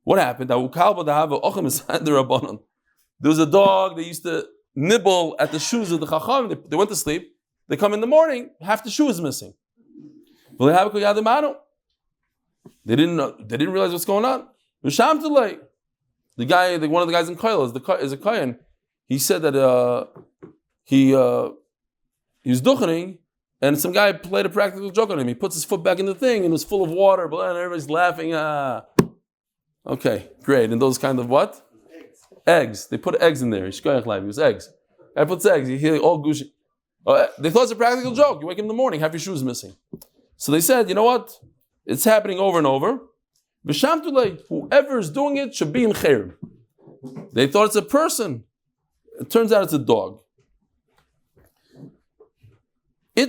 What happened? There was a dog that used to nibble at the shoes of the chacham. They went to sleep. They come in the morning, half the shoe is missing. They didn't realize what's going on. The guy, one of the guys in Koil is a Kohen. He said that he was duchening, and some guy played a practical joke on him. He puts his foot back in the thing, and it was full of water, and everybody's laughing. Okay, great. And those kind of what? Eggs. They put eggs in there. It was eggs. I puts eggs. You hear all gushy. They thought it's a practical joke. You wake up in the morning, half your shoes missing. So they said, you know what? It's happening over and over. Whoever is doing it should be in chayrim. They thought it's a person. It turns out it's a dog. The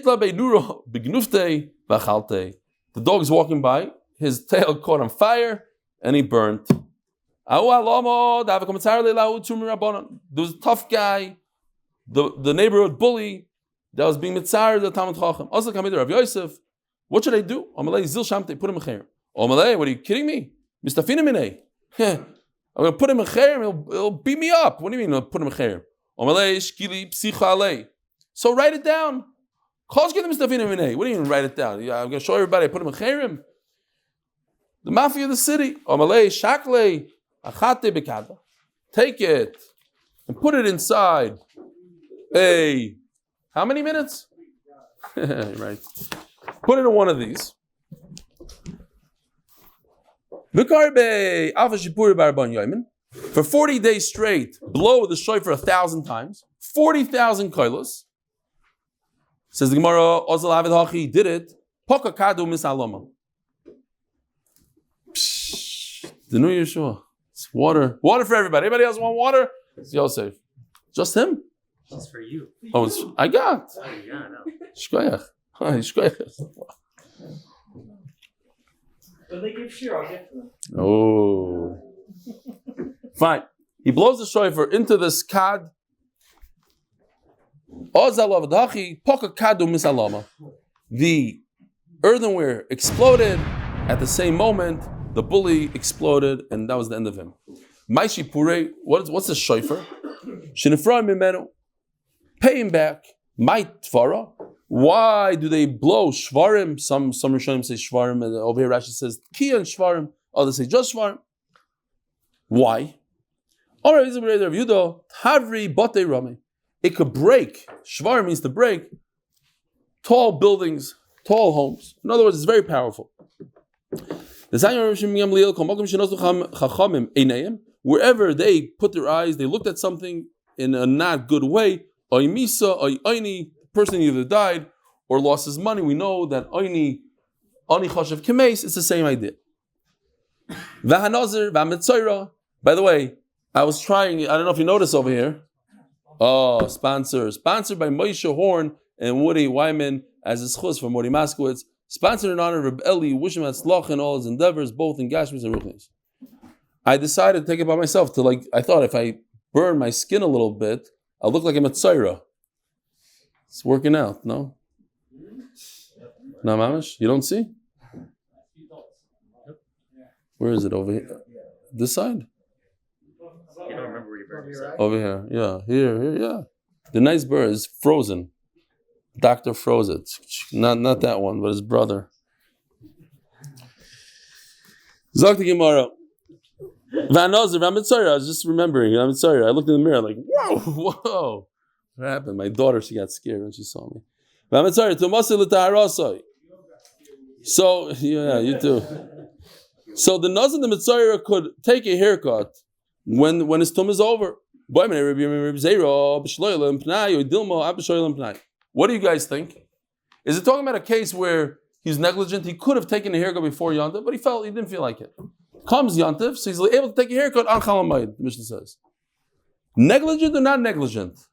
dog is walking by. His tail caught on fire and he burnt. There was a tough guy, the neighborhood bully that was being mitzar the Talmid Chacham. Also, Rav Yosef. What should I do? Amalei zil shamte, put him in chayrim. Amalei, what are you kidding me? Mistafina minei. I'm going to put him in chayrim. He'll beat me up. What do you mean? I'll put him in chayrim. Amalei shkili psicha alei. So write it down. What do you mean write it down? I'm going to show everybody. I put him in chayrim. The mafia of the city. Amalei shakle achate bekada. Take it and put it inside. Hey, how many minutes? Right. Put it in one of these. For 40 days straight, blow the shofar 1,000 times, 40,000 koilos. Says the Gemara, Ozal Avid Hachi did it. Poka kadu misalama. The new Yeshua. It's water. Water for everybody. Anybody else want water? It's Yosef. Just him? Just for you. Oh, I got. Oh, yeah, I know. Shkoyach. When they give shir, I'll get to them. Oh. Fine. He blows the shofar into this kad. The earthenware exploded, At the same moment, the bully exploded, and that was the end of him. Maishi Pure, what's the shofar? Shinifra mimenu, pay him back. My tvara. Why do they blow shvarim? Some Rishonim say shvarim, and over here Rashi says kiyan shvarim. Others say just shvarim. Why? It could break. Shvar means to break tall buildings, tall homes. In other words, it's very powerful. Wherever they put their eyes, they looked at something in a not good way. The person either died or lost his money. We know that Oini Choshev Kemes, it's the same idea. By the way, I was trying, I don't know if you notice over here. Oh, sponsored by Moshe Horn and Woody Wyman as a schus for Mordy Moskovitz. Sponsored in honor of Reb Eli, wish him hatzlach in all his endeavors, both in Gashmius and Ruchnios. I decided to take it by myself I thought if I burn my skin a little bit, I'll look like a Metzora. It's working out, no? No, Mamish? You don't see? Where is it? Over here? This side? You don't remember where you burned yourself? Over here, yeah. Here, yeah. The nice bird is frozen. Doctor froze it. Not that one, but his brother. Zok the Gemara. I was just remembering. I looked in the mirror like, whoa. What happened? My daughter, she got scared when she saw me. So, yeah, you too. So the Nazir, the Mitzayra, could take a haircut when his tum is over. What do you guys think? Is it talking about a case where he's negligent? He could have taken a haircut before Yontif, but he didn't feel like it. Comes Yontif, so he's able to take a haircut on Chalamayid, the Mishnah says. Negligent or not negligent?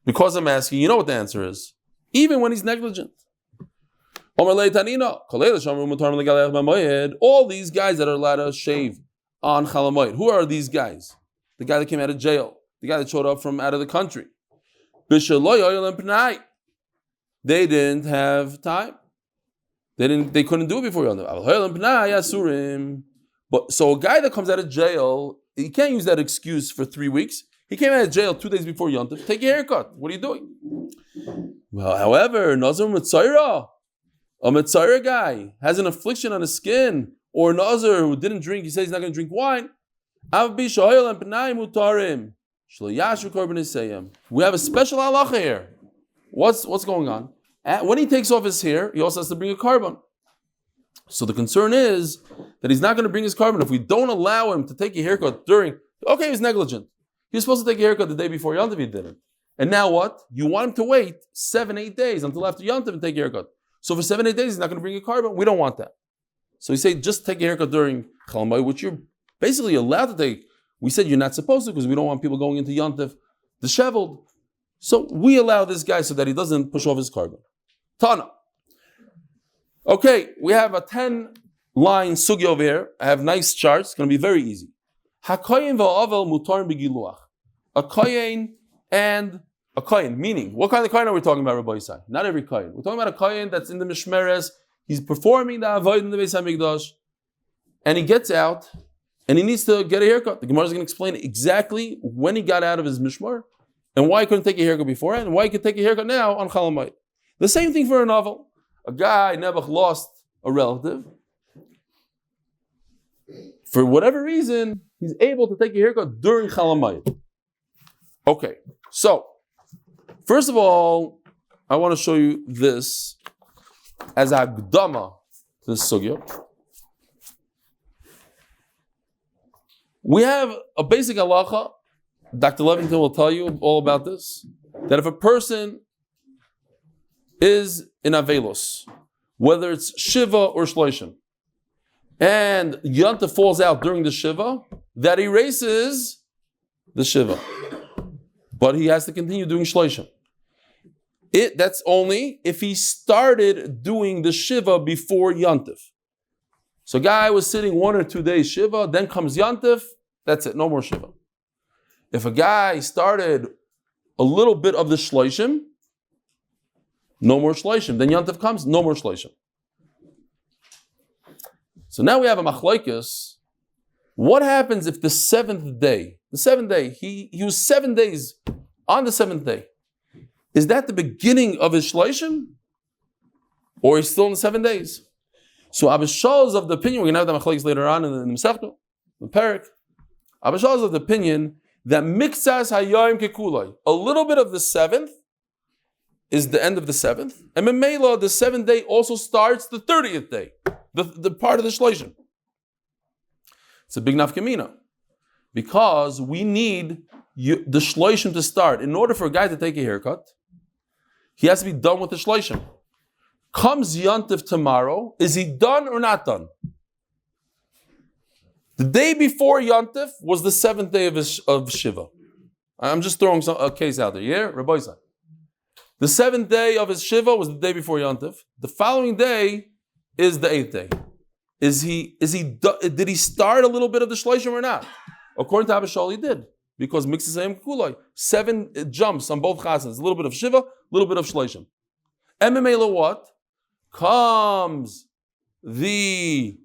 Because I'm asking, you know what the answer is. Even when he's negligent. All these guys that are allowed to shave on Chalamayid. Who are these guys? The guy that came out of jail. The guy that showed up from out of the country. They didn't have time. They couldn't do it before Yontif. But so a guy that comes out of jail, he can't use that excuse for 3 weeks. He came out of jail 2 days before Yontif. Take a haircut. What are you doing? Well, however, Nazir Mitzayra, a Mitzayra guy has an affliction on his skin, or a Nazir who didn't drink, he says he's not going to drink wine. We have a special halacha here. What's going on? When he takes off his hair, he also has to bring a carbon. So the concern is that he's not going to bring his carbon if we don't allow him to take a haircut during. Okay, he's negligent. He was supposed to take a haircut the day before Yontif, he didn't. And now what? You want him to wait 7-8 days until after Yontif and take a haircut. So for 7-8 days, he's not going to bring a carbon. We don't want that. So you say just take a haircut during Chalamayid, which you're basically allowed to take. We said you're not supposed to because we don't want people going into Yontif disheveled. So we allow this guy so that he doesn't push off his carbon. Tana. Okay, we have a 10-line sugi over here. I have nice charts. It's going to be very easy. HaKoyin v'avel mutar b'giluach. A koyin and a koyin. Meaning, what kind of koyin are we talking about, Reb Eli? Not every koyin. We're talking about a koyin that's in the mishmeres. He's performing the avoid in the Beis Hamikdash, and he gets out, and he needs to get a haircut. The Gemara is going to explain exactly when he got out of his mishmar, and why he couldn't take a haircut beforehand, and why he could take a haircut now on Chalamayid. The same thing for a novel. A guy, Nebuch, lost a relative. For whatever reason, he's able to take a haircut during Chalamayid. Okay, so, first of all, I want to show you this as a gdama to this sugya. We have a basic halacha. Dr. Levington will tell you all about this. That if a person is in Avelos, whether it's Shiva or Shloishim, and Yontif falls out during the Shiva, that erases the Shiva. But he has to continue doing Shloishim. That's only if he started doing the Shiva before Yontif. So a guy was sitting 1 or 2 days Shiva, then comes Yontif, that's it, no more Shiva. If a guy started a little bit of the Shloishim, no more Shloishim. Then Yontif comes, no more Shloishim. So now we have a machlokes. What happens if the seventh day, he was 7 days on the seventh day? Is that the beginning of his shleishim? Or he's still in the 7 days? So Abba Shaul is of the opinion, we're going to have the machlokes later on in the Masechta, the Perek. Abba Shaul is of the opinion that mixas hayoim kekulai, a little bit of the seventh is the end of the seventh, and Menmeleh, the 7th day also starts the 30th day, the part of the shleishim. It's a big nafkamina, because we need the shleishim to start. In order for a guy to take a haircut, he has to be done with the shleishim. Comes Yontif tomorrow, is he done or not done? The day before Yontif was the 7th day of Shiva. I'm just throwing a case out there. Yeah, Reb Eli. The 7th day of his Shiva was the day before Yontif. The following day is the 8th day. Did he start a little bit of the shleishim or not? According to Abba Shaul, he did, because mixes him kulai. 7 jumps on both chasans. A little bit of Shiva, a little bit of shleishim. Menmeleh what? Comes the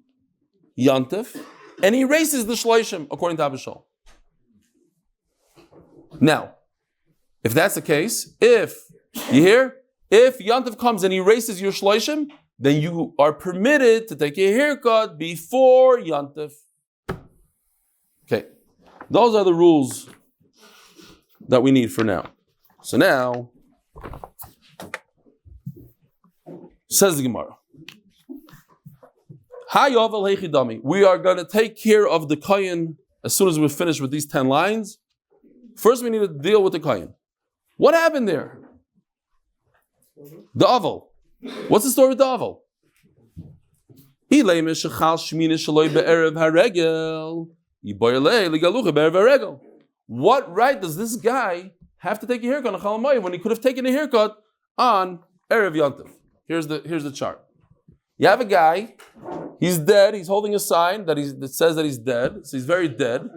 Yontif, and he erases the shleishim, according to Abba Shaul. Now, if that's the case, if Yontif comes and erases your shleishim, then you are permitted to take a haircut before Yontif. Okay, those are the rules that we need for now. So now, says the Gemara, we are going to take care of the kohen as soon as we're finished with these 10 lines. First, we need to deal with the kohen. What happened there? The aval. What's the story with the aval? What right does this guy have to take a haircut on Chol Hamoed when he could have taken a haircut on Erev Yontif? Here's the chart. You have a guy, he's dead, he's holding a sign that says that he's dead, so he's very dead.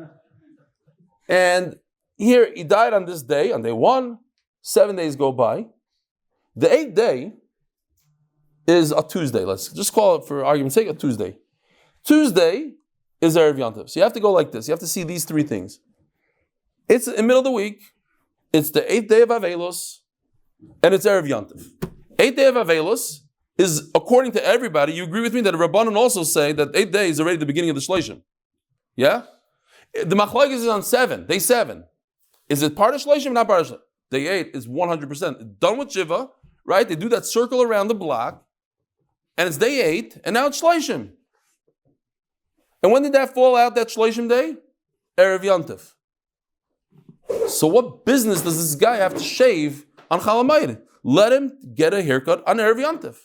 And here, he died on this day, on day 1, 7 days go by. The 8th day is a Tuesday. Let's just call it, for argument's sake, a Tuesday. Tuesday is Erev Yontif. So you have to go like this. You have to see these 3 things. It's in the middle of the week. It's the 8th day of Avelos. And it's Erev Yontif. 8th day of Avelos is, according to everybody, you agree with me that the Rabbanan also say that 8th day is already the beginning of the shleishim. Yeah? The machlokes is on 7, day 7. Is it part of shleishim or not part of shleishim? Day 8 is 100% done with Shiva, right? They do that circle around the block, and it's day 8, and now it's shleishim. And when did that fall out, that shleishim day? Erev Yontif. So what business does this guy have to shave on Chol Hamoed? Let him get a haircut on Erev Yontif.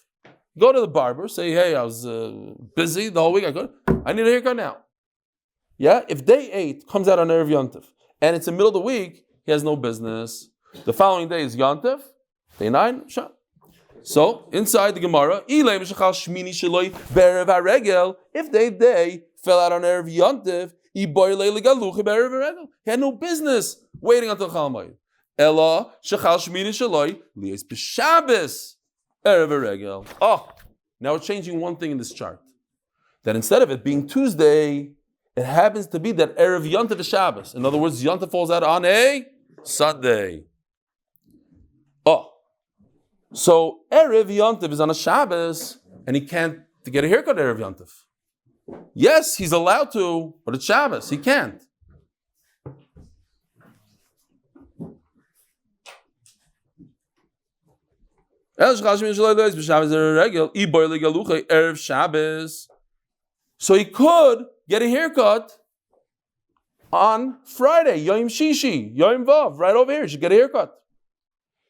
Go to the barber, say, hey, I was busy the whole week, I need a haircut now. Yeah? If day 8 comes out on Erev Yontif, and it's in the middle of the week, he has no business. The following day is Yontif, day 9, shot. So, inside the Gemara, if day fell out on Erev Yontif, he had no business waiting until Chol Hamoed. Ella shechal shmini shaloi lies b'Shabbos erev haregel. Oh, now we're changing one thing in this chart. That instead of it being Tuesday, it happens to be that erev Yontif is Shabbos. In other words, Yontif falls out on a Sunday. Oh, so erev Yontif is on a Shabbos, and he can't get a haircut erev Yontif. Yes, he's allowed to, but it's Shabbos. He can't. So he could get a haircut on Friday, Yom Shishi, Yom Vav, right over here. He should get a haircut.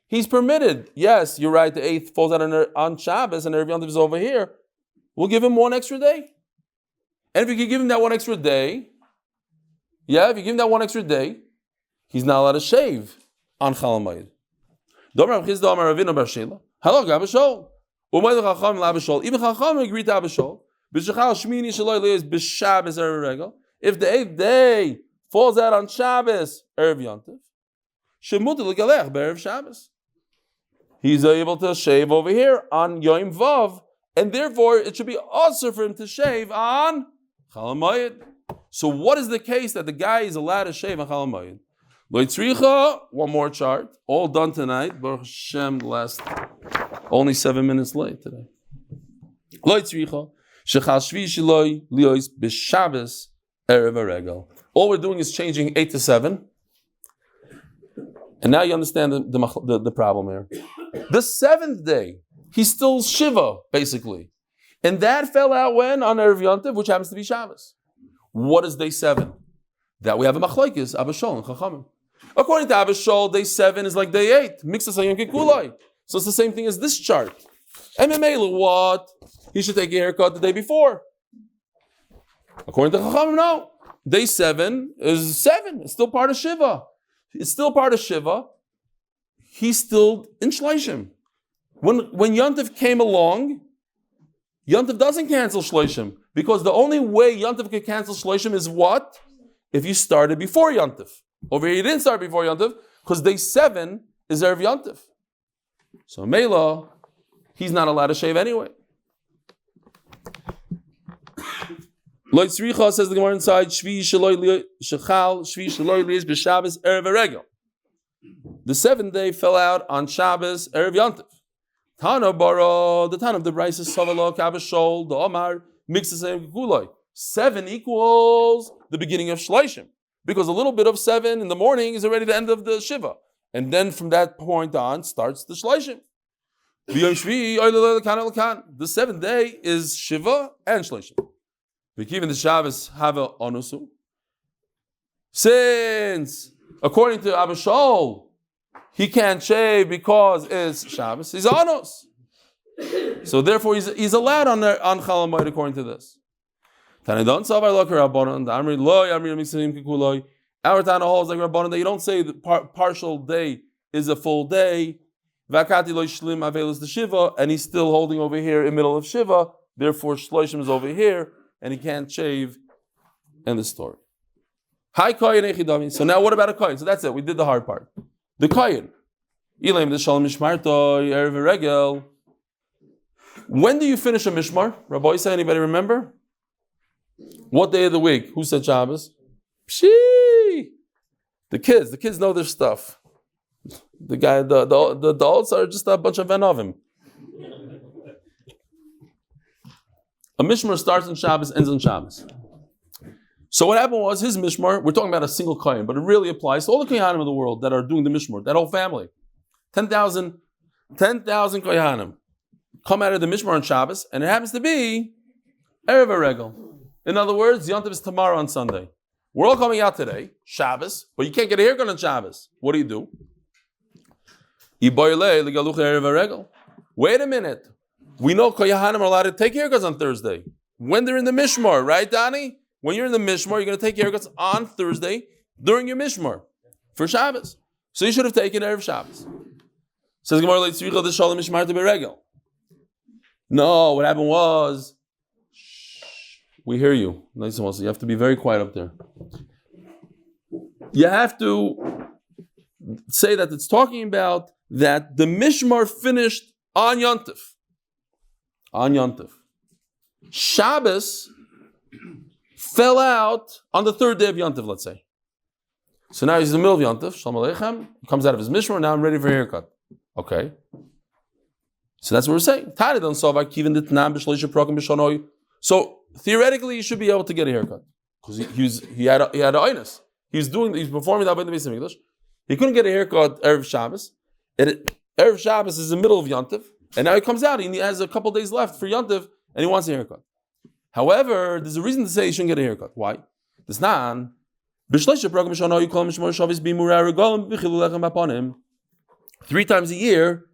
He's permitted. Yes, you're right. The 8th falls out on Shabbos, and Erev Yontif is over here. We'll give him 1 extra day. And if you can give him that 1 extra day, he's not allowed to shave on Chol Hamoed. Hello, Abba Shaul. Even Chacham agreed to Abba Shaul. If the 8th day falls out on Shabbos, Erev Yontif, he's able to shave over here on Yom Vav and therefore it should be also for him to shave on Chol Hamoed. So what is the case that the guy is allowed to shave on Chol Hamoed? Lo tzricha, one more chart, all done tonight. Baruch Hashem, last only 7 minutes late today. Lo tzricha, shechal shvi shloi liois b'Shabbos erev haregel. All we're doing is changing 8 to 7. And now you understand the problem here. The 7th day, he's still Shiva, basically. And that fell out when? On Erev Yontiv, which happens to be Shabbos. What is day 7? That we have a machlokes, Abba Shol and Chachamim. According to Abba Shol, day 7 is like day 8. Mixas hayom kekulai. So it's the same thing as this chart. And Memele, what? He should take a haircut the day before. According to Chachamim, no. Day 7 is 7. It's still part of Shiva. It's still part of Shiva. He's still in Shleishim. When Yontif came along, Yontif doesn't cancel Shleishim, because the only way Yontif can cancel Shleishim is what? If you started before Yontif. Over here, you didn't start before Yontif, because day 7 is Erev Yontif. So Mela, he's not allowed to shave anyway. Lo tzricha, says the Gemara inside, Shvi shaloi shechal, Shvi shaloi liis b'Shabbos erev haregel. The 7th day fell out on Shabbos erev Yontif. Tana bara, the Tana of the Bryce is Savalo, Kabashol, the Omar, mixes and Kuloi. 7 equals the beginning of Shleishim, because a little bit of 7 in the morning is already the end of the Shiva. And then from that point on starts the Shleishim. The 7th day is Shiva and Shleishim. Even the Shabbos have a onusu. Since, according to Abba Shol, he can't shave because it's Shabbos, he's onus. So therefore he's allowed on Chol Hamoed according to this. Our Tana holds like Rabbanon that you don't say the partial day is a full day. And he's still holding over here in the middle of Shiva. Therefore Shloshim is over here and he can't shave. End the story. Hi Koyin Echidami. So now what about a Koyin? So that's it. We did the hard part. The Koyin. When do you finish a Mishmar? Rabbi Isa, anybody remember? What day of the week? Who said Shabbos? Pshee! The kids know their stuff. The adults are just a bunch of Venovim. A Mishmar starts on Shabbos, ends on Shabbos. So what happened was his Mishmar, we're talking about a single Kohen, but it really applies to all the Kohanim of the world that are doing the Mishmar, that whole family. 10,000 Kohanim come out of the Mishmar on Shabbos, and it happens to be Erev HaRegel. In other words, Yontif is tomorrow on Sunday. We're all coming out today, Shabbos, but you can't get a haircut on Shabbos. What do? Wait a minute. We know Kohanim are allowed to take haircuts on Thursday. When they're in the Mishmar, right, Donnie? When you're in the Mishmar, you're going to take haircuts on Thursday during your Mishmar for Shabbos. So you should have taken Erev Shabbos. Says Gemara, no, what happened was, we hear you. Nice and well. So you have to be very quiet up there. You have to say that it's talking about that the Mishmar finished on Yontif. On Yontif. Shabbos fell out on the 3rd day of Yontif, let's say. So now he's in the middle of Yontif, Shalom Aleichem, comes out of his Mishmar, now I'm ready for a haircut. Okay. So that's what we're saying. So theoretically, you should be able to get a haircut. Because he had a oinus. He's performing that by the Beis Hamikdash. He couldn't get a haircut Erev Shabbos. Erev Shabbos is in the middle of Yontif, and now he comes out, he has a couple days left for Yontif, and he wants a haircut. However, there's a reason to say he shouldn't get a haircut. Why? This nan. 3 times a year,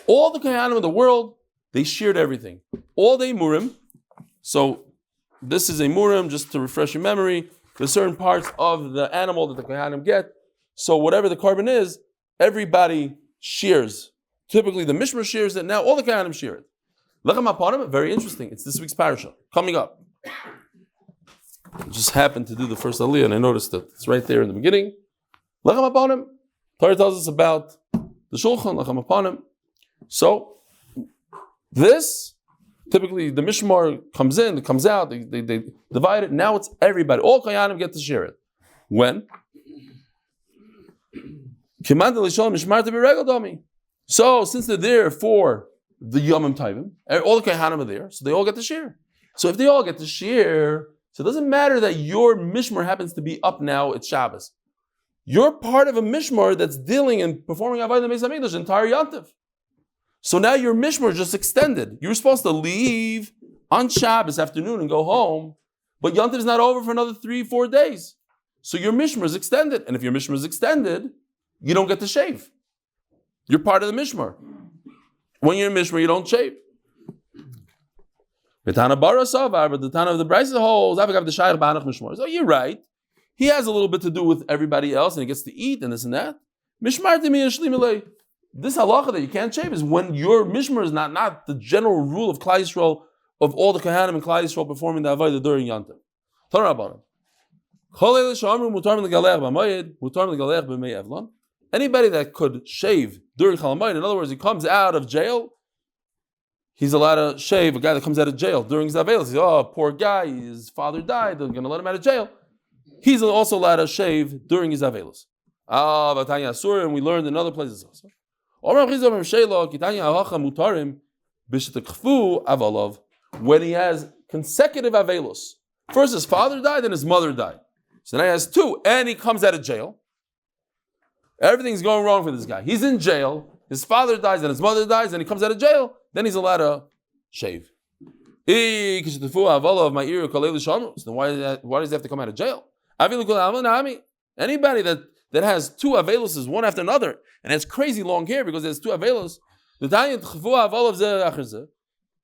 all the Kohanim of the world, they sheared everything. All day Murim. So this is a Murim, just to refresh your memory. There's certain parts of the animal that the Kohanim get. So whatever the carbon is, everybody shears. Typically the Mishmar shears it, now all the Kohanim shear it. Lechem Aponim, very interesting. It's this week's parasha. Coming up. I just happened to do the first Aliyah and I noticed it. It's right there in the beginning. Lechem Aponim. Torah tells us about the Shulchan, Lechem Aponim. So, this Typically, the mishmar comes in, it comes out, they divide it. Now it's everybody. All Kayanim get to share it. When? So, since they're there for the Yomim Tovim, all the Kayanim are there, so they all get to share. So if they all get to share, so it doesn't matter that your mishmar happens to be up now, it's Shabbos. You're part of a mishmar that's dealing and performing Avodah Beis Hamikdash entire Yantiv. So now your mishmar just extended. You were supposed to leave on Shabbos afternoon and go home, but Yantiv is not over for another 3-4 days. So your mishmar is extended. And if your mishmar is extended, you don't get to shave. You're part of the mishmar. When you're in mishmar, you don't shave. But the Tana of the Brisa holds, so you're right. He has a little bit to do with everybody else, and he gets to eat and this and that. This halacha that you can't shave is when your mishmar is not the general rule of Klal Yisrael, of all the Kohanim and Klal Yisrael performing the Avodah during Yantiv. Anybody that could shave during Chol Hamoed, in other words, he comes out of jail, he's allowed to shave a guy that comes out of jail during his Avelos. He's, oh, poor guy, his father died, they're going to let him out of jail. He's also allowed to shave during his Avelos. And we learned in other places also. When he has consecutive Avelos. First his father died, then his mother died. So now he has two, and he comes out of jail. Everything's going wrong for this guy. He's in jail, his father dies, and his mother dies, and he comes out of jail, then he's allowed to shave. So then why does he have to come out of jail? Anybody that has two Avelos, one after another, and has crazy long hair because there's two Avelos,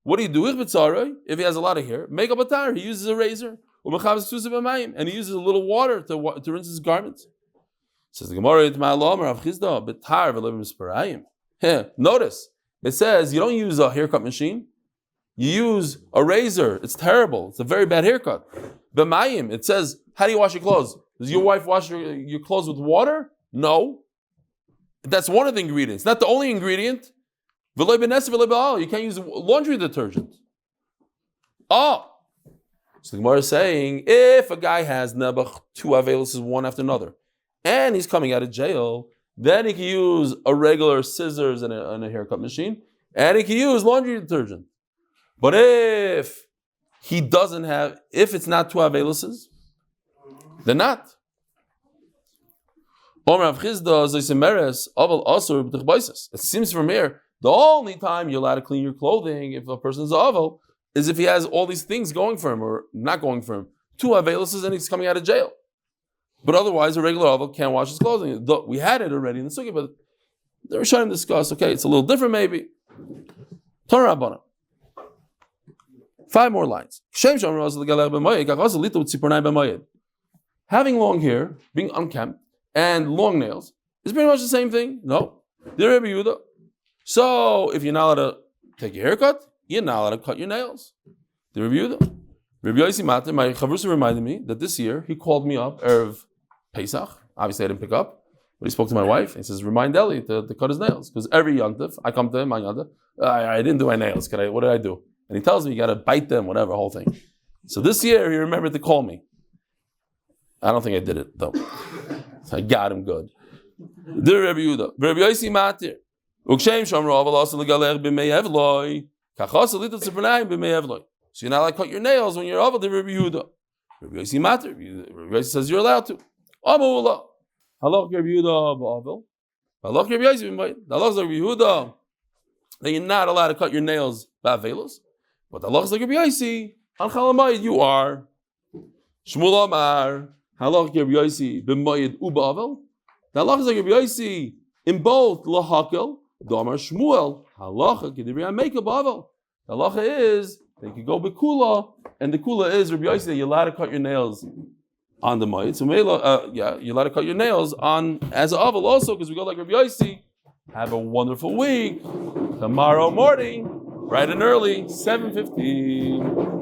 what do you do? If he has a lot of hair, make up a tire. He uses a razor, and he uses a little water to rinse his garments. Says the Gemara, notice, it says you don't use a haircut machine, you use a razor. It's terrible. It's a very bad haircut. B'mayim, it says, how do you wash your clothes? Does your wife wash your clothes with water? No. That's one of the ingredients. Not the only ingredient. You can't use laundry detergent. Oh. So the Gemara is saying, if a guy has nebuch, two avelos, one after another, and he's coming out of jail, then he can use a regular scissors and a haircut machine, and he can use laundry detergent. But if he doesn't have, if it's not two avelos, then not. It seems from here, the only time you're allowed to clean your clothing if a person is avel is if he has all these things going for him or not going for him. Two avelos and he's coming out of jail. But otherwise, a regular avel can't wash his clothing. We had it already in the sukkah, but they were trying to discuss, okay, it's a little different maybe. Torah Rabbana. 5 more lines. Having long hair, being unkempt, and long nails is pretty much the same thing. No. So, if you're not allowed to take your haircut, you're not allowed to cut your nails. Reb Eli, my chavrusa reminded me that this year he called me up Erev Pesach. Obviously, I didn't pick up, but he spoke to my wife. And he says, "Remind Eli to cut his nails because every yontif I come to him on yontif. I didn't do my nails. What did I do?" And he tells me you got to bite them, whatever, whole thing. So this year he remembered to call me. I don't think I did it though. I got him good. Dear Reb Yehuda, Reb Yosi Matir, Ukshem Shamro Aval also legaler b'meyevloi, kachos elitat zipernayim b'meyevloi. So you're not allowed to cut your nails when you're Aval. Dear Reb Yehuda, Reb Yosi Matir, Reb Yosi says you're allowed to. Amullah, halach Reb Yehuda b'Aval, halach Reb Yosi b'meyevloi. Halach Reb Yehuda that you're not allowed to cut your nails b'Avelos, but halach Reb Yosi on Chol Hamoed you are. Shmuel Amar. Halach Reb Yosi b'Moed u'b'Avel. The halach is like Reb Yosi in both lahakel. Damar Shmuel halacha k'divrei Mekel b'Avel. The halacha is they could go b'kula, and the kula is Reb Yosi that you're allowed to cut your nails on the Moed. So you're allowed to cut your nails on as an Avel also because we go like Reb Yosi. Have a wonderful week. Tomorrow morning, bright and early, 7:15.